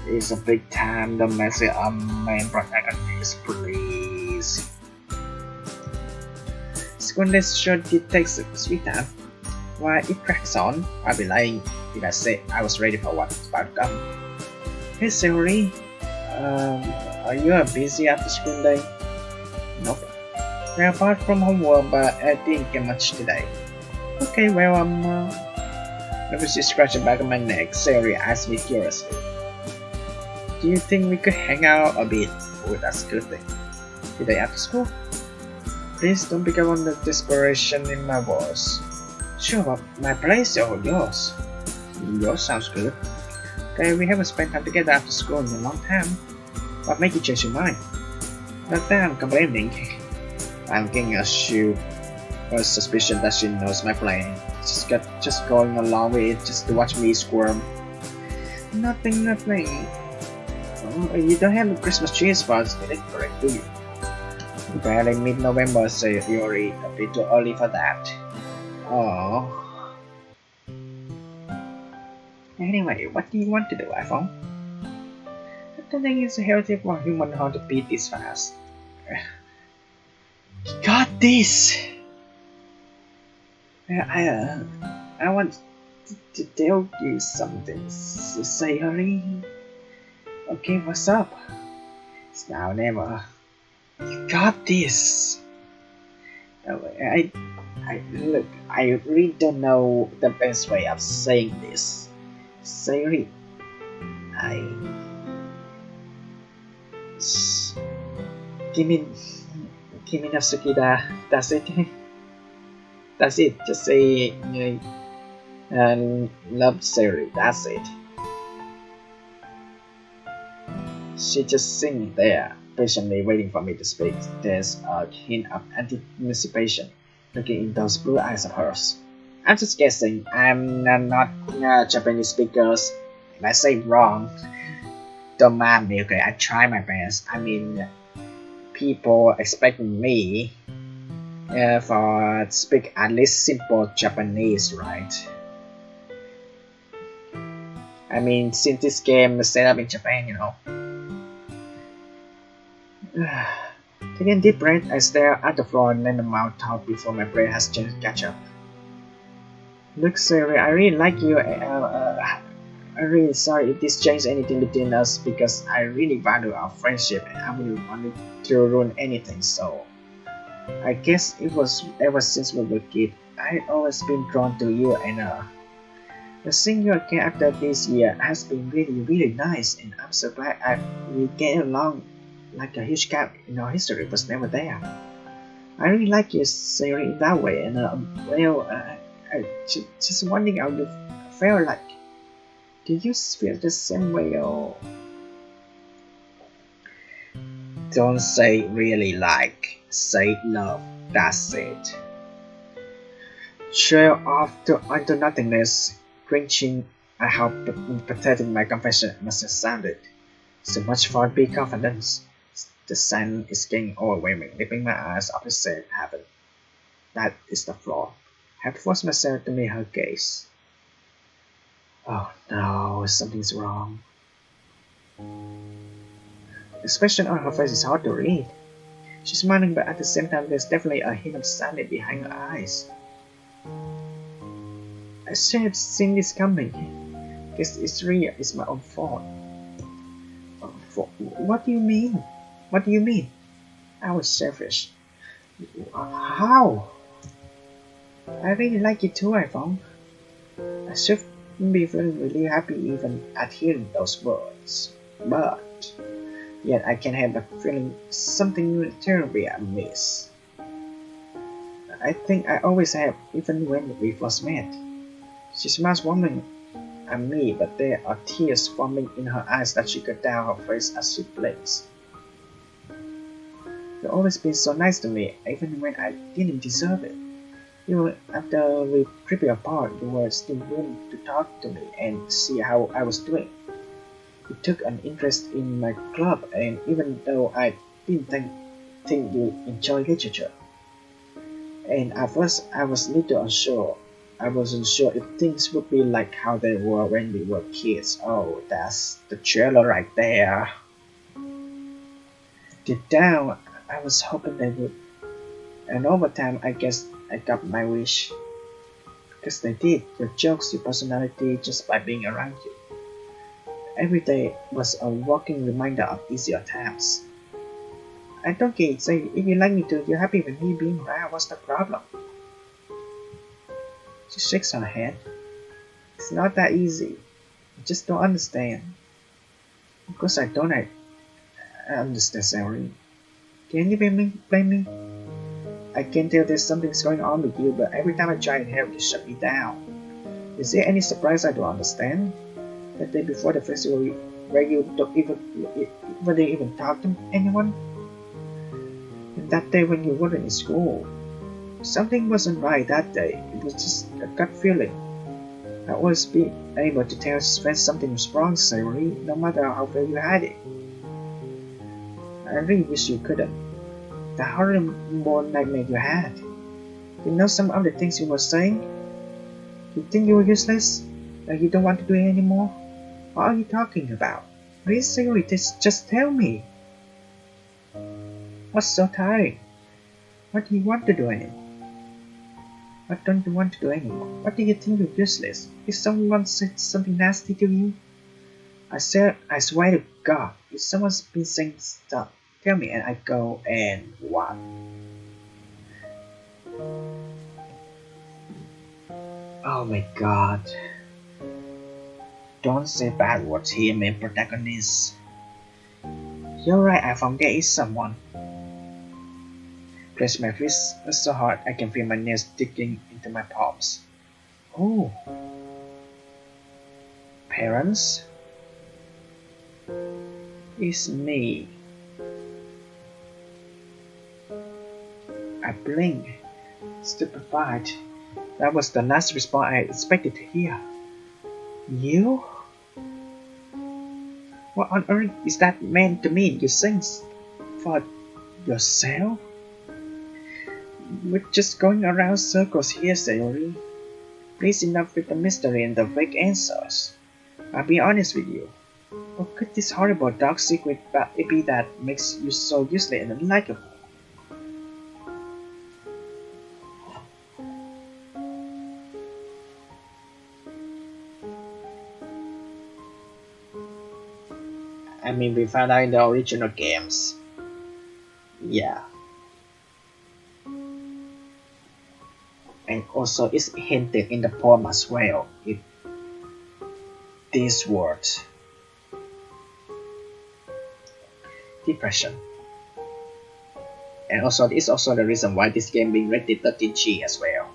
It's a big time, the message of main protagonist, please. When this show takes a sweet time, while it cracks on, I'll be lying if I say I was ready for what's about to come. Hey Sari, are you busy after school day? Nope. We're apart from homework, but I didn't get much today. Okay, well, let me just scratch the back of my neck. Sari asked me curiously. Do you think we could hang out a bit? Oh, that's a good thing. Today after school? Please don't pick up on the desperation in my voice. Sure, but my place or yours? Yours sounds good. Okay, we haven't spent time together after school in a long time. What made you change your mind? Not that I'm complaining. I'm getting a suspicion that she knows my plan. Just going along with it just to watch me squirm. Nothing. Oh, you don't have a Christmas tree as far as getting correct, do you? Barely mid-November, so you're a bit too early for that. Oh. Anyway, what do you want to do, iPhong? I don't think it's healthy for a human heart to beat this fast. Got this! I want to tell you something, Sayori. Okay, what's up? It's now or never. You got this! Look, I really don't know the best way of saying this. Sayori, Kimi no Sukida, that's it. That's it, just say, love Sayori, that's it. She just sitting there, patiently waiting for me to speak. There's a hint of anticipation looking in those blue eyes of hers. I'm just guessing. I'm not Japanese speakers. If I say wrong, don't mind me, okay? I try my best. I mean, people expect me for speak at least simple Japanese, right? I mean, since this game is set up in Japan, Taking a deep breath, I stare at the floor and let the mouth talk before my brain has changed catch up. Look, Siri, I really like you. I'm really sorry if this changed anything between us because I really value our friendship and I wouldn't want to ruin anything. So, I guess it was ever since we were kids. I've always been drawn to you and seeing you again after this year has been really nice and I'm so glad we get along. Like a huge gap in our history was never there. I really like you, Siri, in that way, and just wondering how you feel like. Do you feel the same way, or don't say really like, say love. That's it. Trail off into nothingness, cringing at how pathetic my confession must have sounded. So much for big confidence. The sun is getting overwhelming, leaving my eyes opposite heaven. That is the flaw. I have forced myself to meet her gaze. Oh no, something's wrong. The expression on her face is hard to read. She's smiling, but at the same time, there's definitely a hint of sadness behind her eyes. I should have seen this coming. This is my own fault. What do you mean? What do you mean? I was selfish. How? I really like you too, iPhong. I should be feeling really happy even at hearing those words. But yet I can have a feeling something terribly amiss. I think I always have, even when we first met. She smiles warmly at me, but there are tears forming in her eyes that she cut down her face as she blinks. You've always been so nice to me, even when I didn't deserve it. Even after we drifted apart, you were still willing to talk to me and see how I was doing. You took an interest in my club, and even though I didn't think you enjoy literature. And at first, I was a little unsure. I wasn't sure if things would be like how they were when we were kids. Oh, that's the trailer right there. Deep down, I was hoping they would. And over time, I guess I got my wish. Because they did. Your jokes, your personality, just by being around you. Every day was a walking reminder of easier times. I don't get it. Say, if you like me too, you're happy with me being around. What's the problem? She shakes her head. It's not that easy. I just don't understand. Of course I don't. I understand, Sayori. Can you blame me? I can tell there's something's going on with you, but every time I try to help, you shut me down. Is there any surprise I don't understand? That day before the festival, where you don't even talk to anyone? And that day when you weren't in school, something wasn't right that day. It was just a gut feeling. I always be able to tell when something was wrong, Sayori, no matter how well you had it. I really wish you couldn't. The horrible nightmare you had. You know some of the things you were saying? You think you were useless? Like you don't want to do it anymore? What are you talking about? Please, Sayori, just tell me. What's so tiring? What do you want to do anymore? What don't you want to do anymore? What do you think you're useless? If someone said something nasty to you? I swear to God, if someone's been saying stuff, tell me and I go and what? Oh my God. Don't say bad words here, main protagonist. You're right, iPhong, there is someone. Press my fist so hard I can feel my nails digging into my palms. Oh. Parents? It's me. I blink, stupefied. That was the last response I expected to hear. You? What on earth is that meant to mean? You think for yourself? We're just going around circles here, Sayori. Please enough with the mystery and the fake answers. I'll be honest with you. What could this horrible dark secret be that makes you so useless and unlikable? I mean, we found out in the original games. Yeah. And also it's hinted in the poem as well. These words. Depression. And also it's also the reason why this game being rated 13G as well.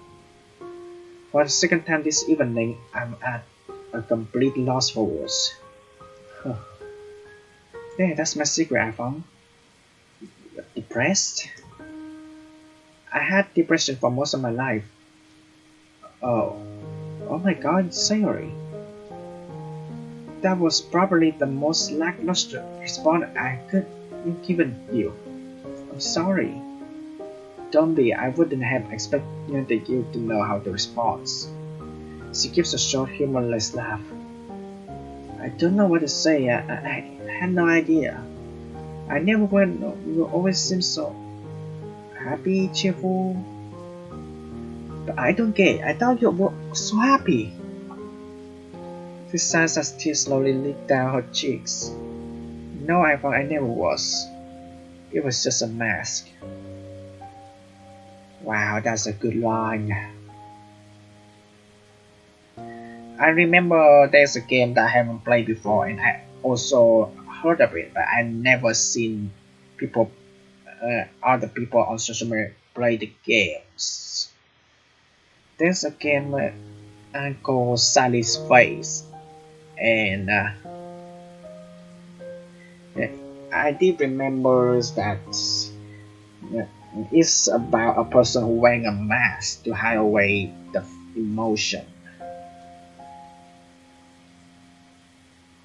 For the second time this evening, I'm at a complete loss for words. Yeah, that's my secret, iPhong. Depressed? I had depression for most of my life. Oh my God, Sayori. That was probably the most lackluster response I could have given you. I'm sorry. Don't be, I wouldn't have expected you to know how to respond. She gives a short, humorless laugh. I don't know what to say. I had no idea. I never went. You always seem so happy, cheerful. But I don't get it. I thought you were so happy. She sighs as tears slowly leak down her cheeks. No, I never was. It was just a mask. Wow, that's a good line. I remember there's a game that I haven't played before, and I also heard of it, but I never seen people, other people on social media play the games. There's a game called Sally's Face, and I did remember that it's about a person who wearing a mask to hide away the emotion.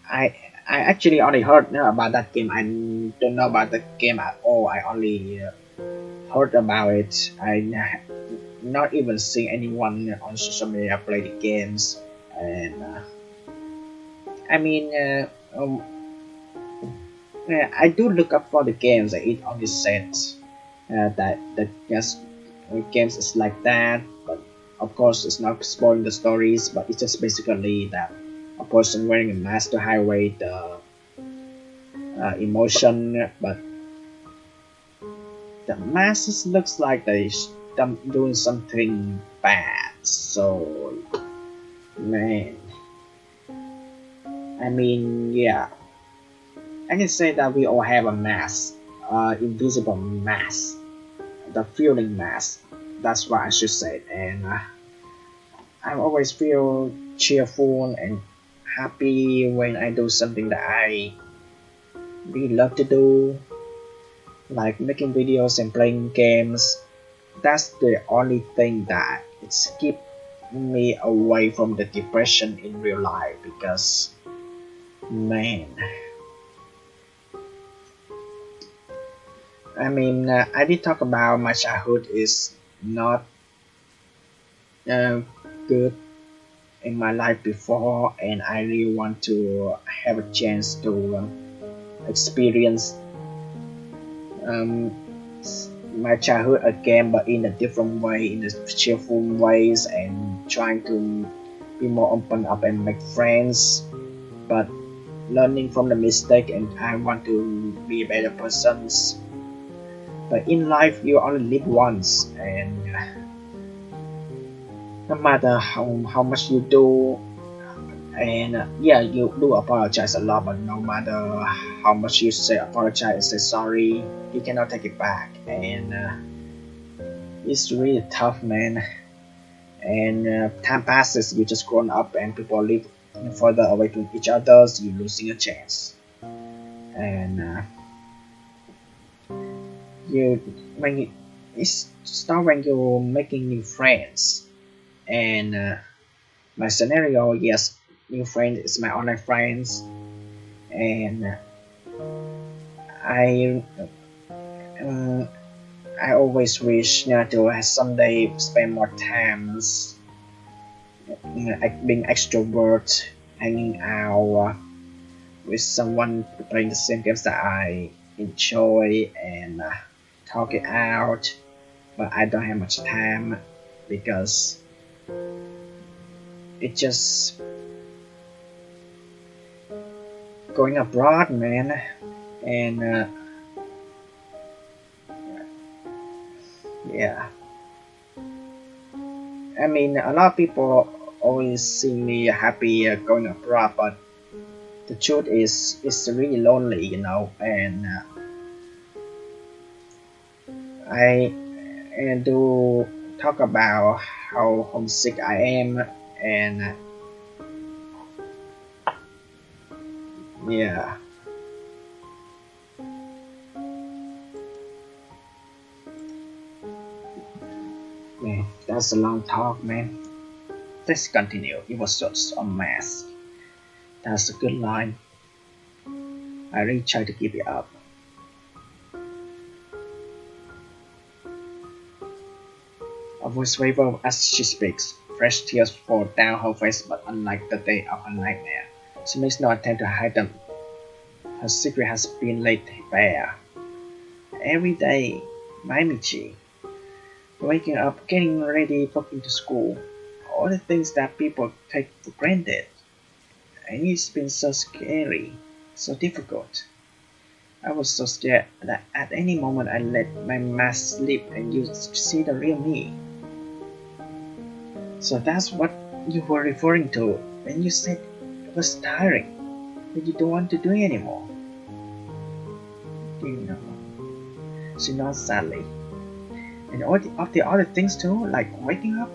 I actually only heard about that game. I don't know about the game at all. I only heard about it. Not even seen anyone on social media play the games. And I mean, I do look up for the games. It only says that just games is like that. But of course, it's not spoiling the stories. But it's just basically that a person wearing a mask to hide away the emotion, but the mask looks like they're doing something bad. So Man, I mean, yeah, I can say that we all have a mask, invisible mask, the feeling mask. That's what I should say. And I always feel cheerful and happy when I do something that I really love to do, like making videos and playing games. That's the only thing that it's keep me away from the depression in real life because man, I mean, I did talk about my childhood is not uh, good in my life before, and I really want to have a chance to experience um, my childhood again, but in a different way, in a cheerful ways, and trying to be more open up and make friends, but learning from the mistake, and I want to be a better person. But in life, you only live once, and no matter how much you do, and yeah, you do apologize a lot, but no matter how much you say apologize and say sorry, you cannot take it back, and it's really tough, man. And time passes, you just grown up, and people live further away to each other, so you're losing a chance. And you when you, it's start when you're making new friends, and my scenario, yes, new friend is my online friends, and I um, I always wish to someday spend more times being extrovert, hanging out with someone playing the same games that I enjoy, and talk it out. But I don't have much time because it just going abroad, man, and yeah. I mean, a lot of people always see me happy going abroad, but the truth is, it's really lonely, and I do talk about how homesick I am, and yeah, man, that's a long talk, man. Let's continue. It was just a mess. That's a good line. I really try to keep it up. A voice waver as she speaks. Fresh tears fall down her face, but unlike the day of her nightmare, she makes no attempt to hide them. Her secret has been laid bare. Every day, Maimichi, waking up, getting ready, walking to school, all the things that people take for granted. And it's been so scary, so difficult. I was so scared that at any moment I let my mask slip and you see the real me. So that's what you were referring to when you said it was tiring, that you don't want to do it anymore. You know, she nods sadly. And all of the other things too, like waking up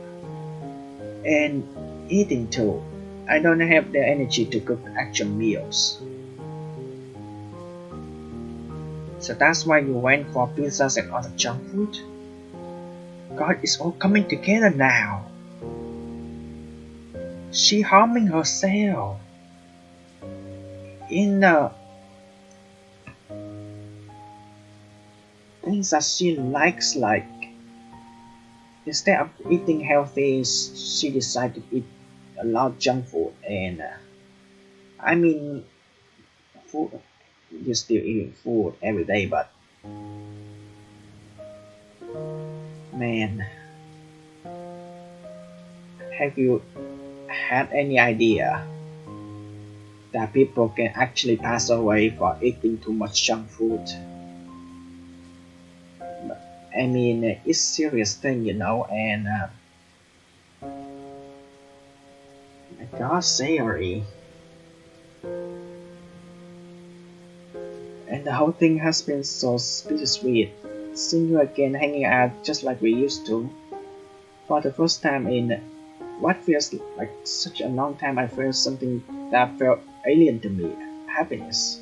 and eating too. I don't have the energy to cook actual meals. So that's why you went for pizzas and other junk food? God, it's all coming together now. She harming herself in the things that she likes, like instead of eating healthy, she decided to eat a lot of junk food. And I mean, food, you still eating food every day, but man, have you had any idea that people can actually pass away for eating too much junk food? I mean, it's a serious thing, and God, Sayori. And the whole thing has been so bittersweet. Seeing you again hanging out just like we used to. For the first time in what feels like such a long time, I felt something that felt alien to me. Happiness.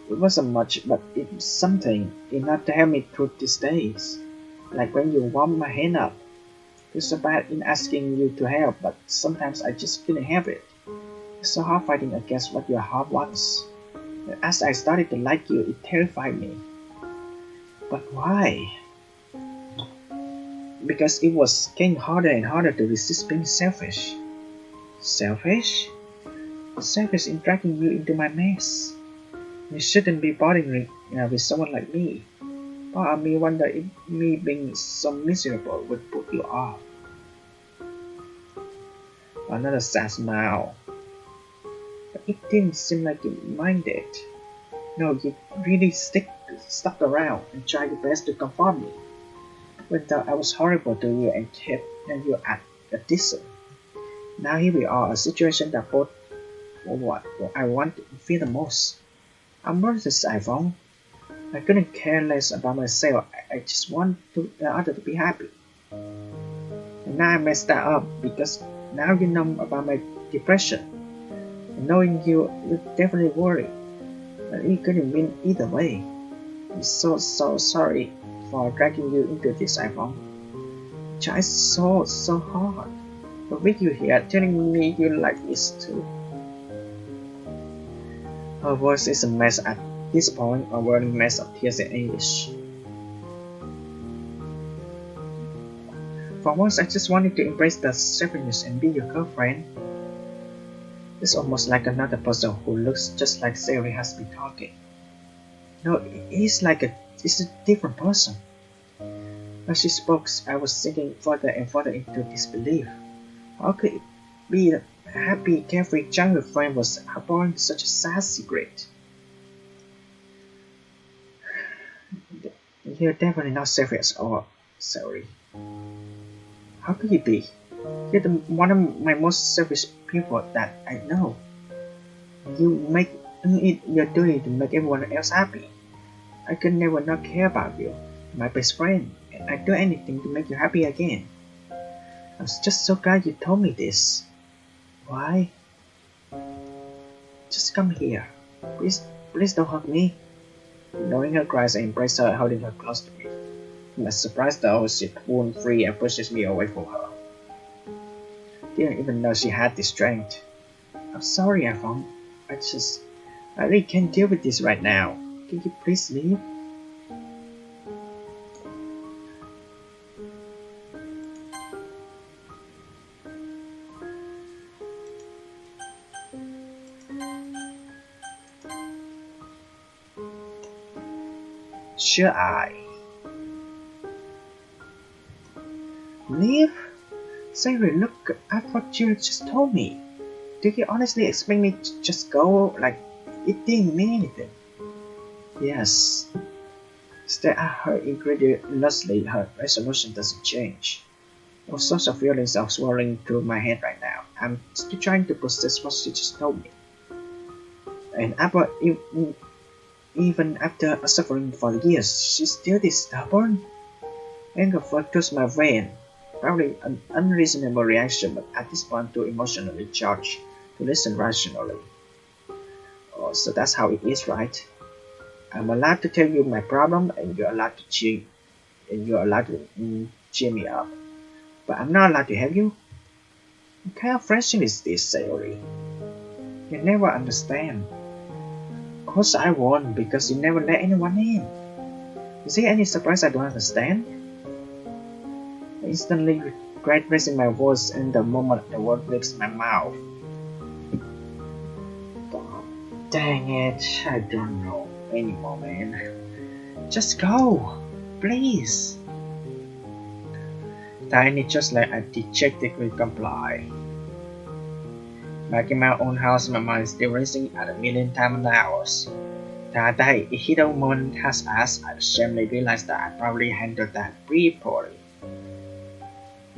It wasn't much, but it was something enough to help me through these days. Like when you warm my hand up. It's so bad in asking you to help, but sometimes I just couldn't help it. It's so hard fighting against what your heart wants. As I started to like you, it terrified me. But why? Because it was getting harder and harder to resist being selfish. Selfish? Selfish in dragging you into my mess. You shouldn't be bothering with someone like me. Part of me wonder if me being so miserable would put you off. Another sad smile. But it didn't seem like you minded. No, you really stuck around and tried your best to comfort me. When I was horrible to you and kept you at a distance. Now here we are, a situation that both what I want to feel the most. I'm not this iPhone. I couldn't care less about myself. I just want the other to be happy. And now I messed that up because now you know about my depression. And knowing you definitely worry. But it couldn't mean either way. I'm so sorry for dragging you into this, iPhone. I tried so hard. But with you here telling me you like this too. Her voice is a mess at this point, a whirling mess of tears and anguish. For once, I just wanted to embrace the selfishness and be your girlfriend. It's almost like another person who looks just like Sayori has been talking. No, it's a different person. As she spoke, I was sinking further and further into disbelief. How could it be that a happy, carefree childhood friend was harboring such a sad secret? You're definitely not selfish at all, Sayori. How could you be? You're one of my most selfish people that I know. You make it your duty to make everyone else happy. I could never not care about you, my best friend, and I'd do anything to make you happy again. I'm just so glad you told me this. Why? Just come here. Please don't hurt me. Knowing her cries, I embraced her, holding her close to me. To my surprise though, she pulled free and pushes me away from her. Didn't even know she had the strength. I'm sorry, iPhone. I really can't deal with this right now. Can you please leave? Should I? Leave? Sayori, look at what you just told me. Do you honestly expect me to just go like it didn't mean anything? Yes. Stare at her incredulously, her resolution doesn't change. All sorts of feelings are swirling through my head right now. I'm still trying to process what she just told me. And even after suffering for years, she's still this stubborn? Anger flutters my vein. Probably an unreasonable reaction, but at this point too emotionally charged to listen rationally. Oh, so that's how it is, right? I'm allowed to tell you my problem, and you're allowed to cheer me up. But I'm not allowed to help you? What kind of friendship is this, Sayori? You never understand. Of course I won't, because you never let anyone in. Is there any surprise I don't understand? I instantly regret raising my voice in the moment the word leaves my mouth. Dang it, I don't know anymore, man. Just go, please. Tiny, just like I dejectedly comply. Back in my own house, my mind is still racing at a million times an hour. That hit a moment has passed, I shamefully realized that I probably handled that pretty poorly.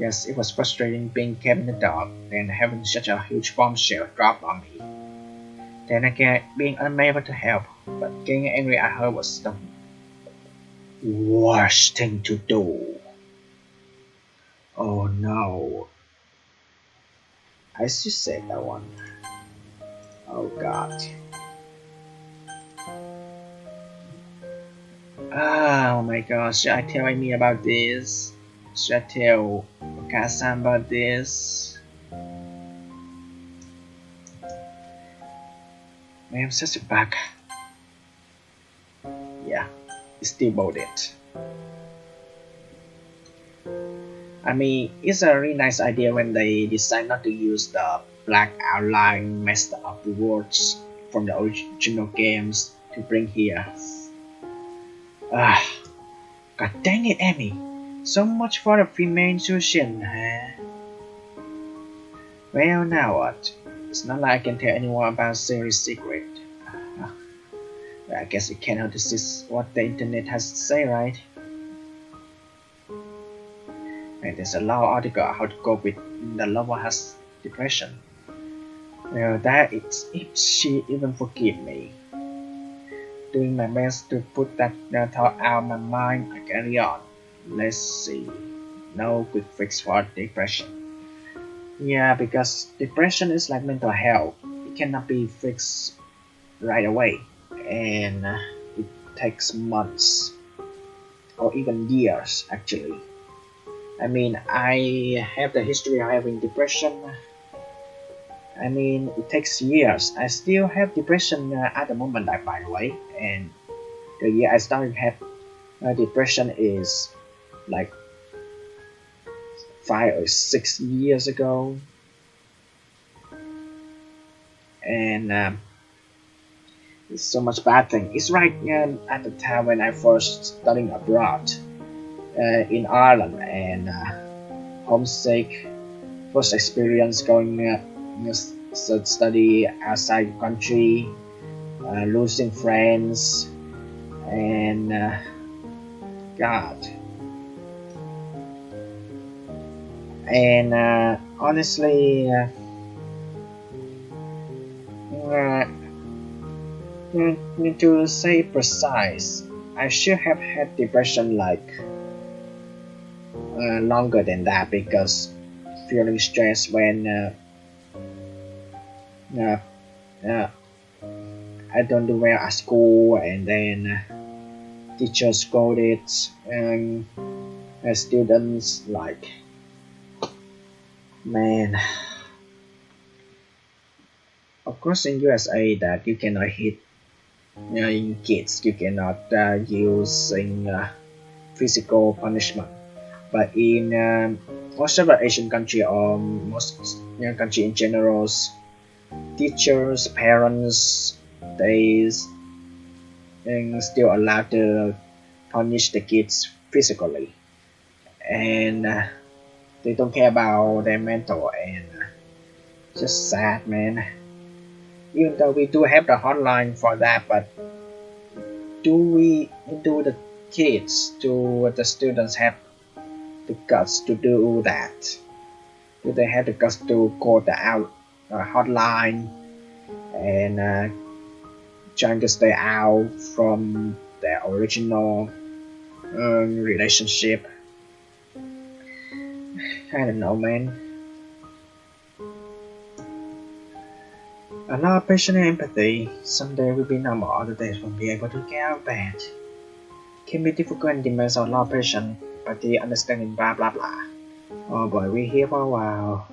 Yes, it was frustrating being kept in the dark, then having such a huge bombshell dropped on me. Then again, being unable to help, but getting angry at her was the worst thing to do. Oh no, I should say that one. Oh god. Oh my gosh, should I tell Amy about this? Should I tell Okasan about this? Man, I'm such a bug. Yeah, it's devoted. I mean, it's a really nice idea when they decide not to use the black outline messed up words from the original games to bring here. Ah, god dang it, Amy. So much for the female intuition, huh? Well, now what? It's not like I can tell anyone about Siri's secret. Ah, well, I guess you cannot resist what the internet has to say, right? And there's a long article on how to cope with the lover has depression. Well, that is if she even forgive me. Doing my best to put that thought out of my mind, I carry on. Let's see. No quick fix for depression. Yeah, because depression is like mental health. It cannot be fixed right away. And it takes months or even years actually. I mean, I have the history of having depression. I mean, it takes years. I still have depression at the moment, like, by the way. And the year I started have depression is like 5 or 6 years ago. And it's so much bad thing. It's right at the time when I first studying abroad in Ireland and homesick. First experience going study outside the country, losing friends, and God. And honestly, uh, to say precise, I should have had depression like longer than that because feeling stressed when uh, uh, I don't do well at school and then teachers scolded and students like, man. Of course, in USA that you cannot hit in kids, you cannot using physical punishment. But in most of the Asian country or most country in general, teachers, parents, they still allowed to punish the kids physically, and they don't care about their mental and just sad, man. Even though we do have the hotline for that, but do the kids, do the students have the guts to do that? Do they have the guts to call the out hotline and trying to stay out from their original relationship? I don't know, man. A lot of patience and empathy. Some days will be normal, other days won't be able to get out of bed. Can be difficult and demands a lot of patience, but the understanding blah blah blah. Oh boy, we're here for a while.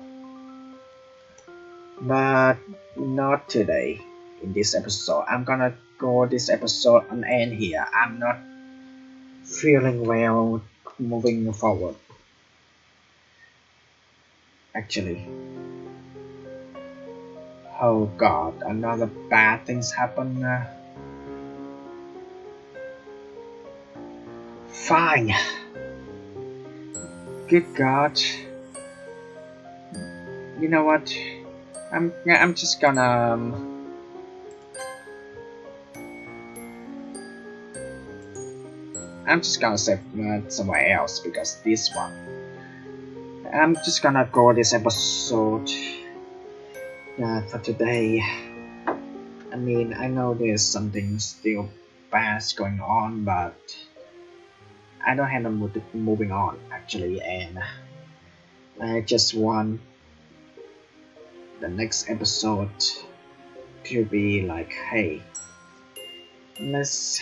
But not today. In this episode, I'm gonna go this episode on end here. I'm not feeling well moving forward. Actually. Oh god, another bad things happen. Fine. Good god. You know what? I'm just gonna I'm just gonna save somewhere else because this one I'm just gonna call this episode for today. I mean, I know there's something still bad going on, but I don't have the mood to moving on actually, and I just want the next episode to be like, hey, let's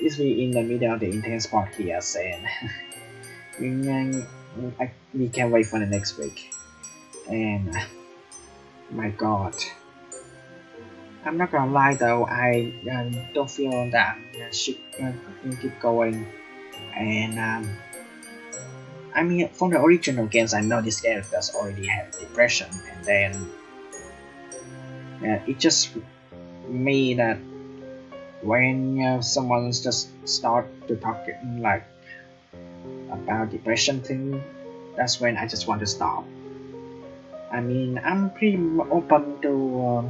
be in the middle of the intense part here, saying we can't wait for the next week, and my God. I'm not gonna lie though, I don't feel that I should keep going. And I mean, from the original games, I know these characters already have depression, and then it just me that when someone just start to talk like about depression thing, that's when I just want to stop. I mean, I'm pretty open to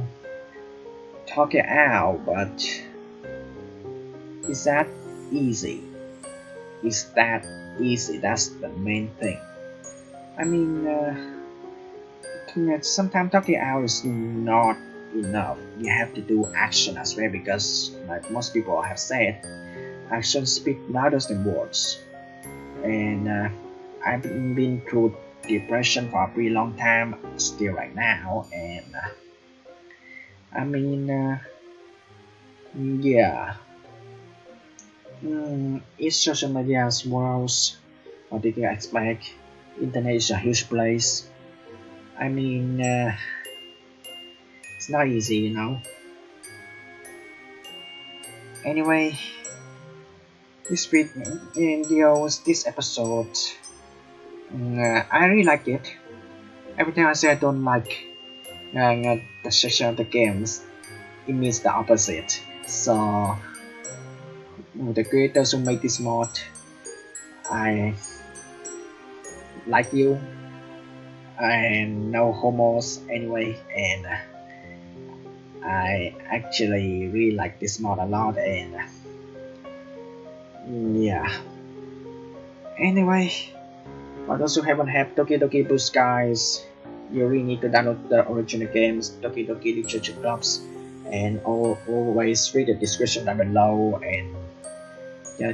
talk it out, but is that easy? Is that easy? That's the main thing. I mean, sometimes talking out is not enough. You have to do action as well, because like most people have said, actions speak louder than words. And I've been through depression for a pretty long time, still right now, and I mean, yeah. Is social media world? What did you expect? Internet is a huge place. I mean, it's not easy, you know. Anyway, this episode, I really like it. Every time I say I don't like the section of the games, it means the opposite. So the creators who make this mod, I like you, and no homos anyway, and I actually really like this mod a lot, and yeah. Anyway, for those who haven't had Doki Doki Boost, guys, you really need to download the original games, Doki Doki Literature Clubs, and always read the description down below and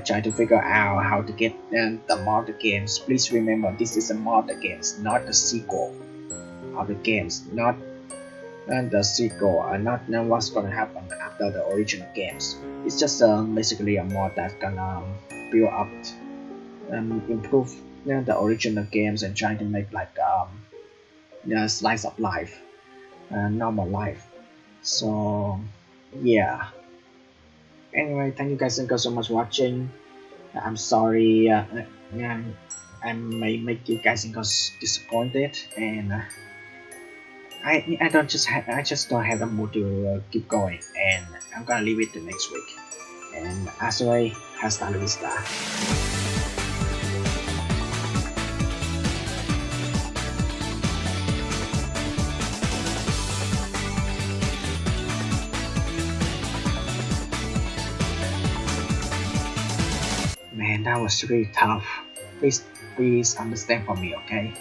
try to figure out how to get the mod games. Please remember, this is a mod games, not the sequel of the games, not the sequel, and not what's gonna happen after the original games. It's just basically a mod that's gonna build up and improve the original games and trying to make like slice of life, normal life. So yeah. Anyway, thank you guys so much for watching. I'm sorry I may make you guys disappointed, and I just don't have the mood to keep going, and I'm gonna leave it to next week. And as always, hasta la vista. Man, that was really tough. Please understand for me, okay?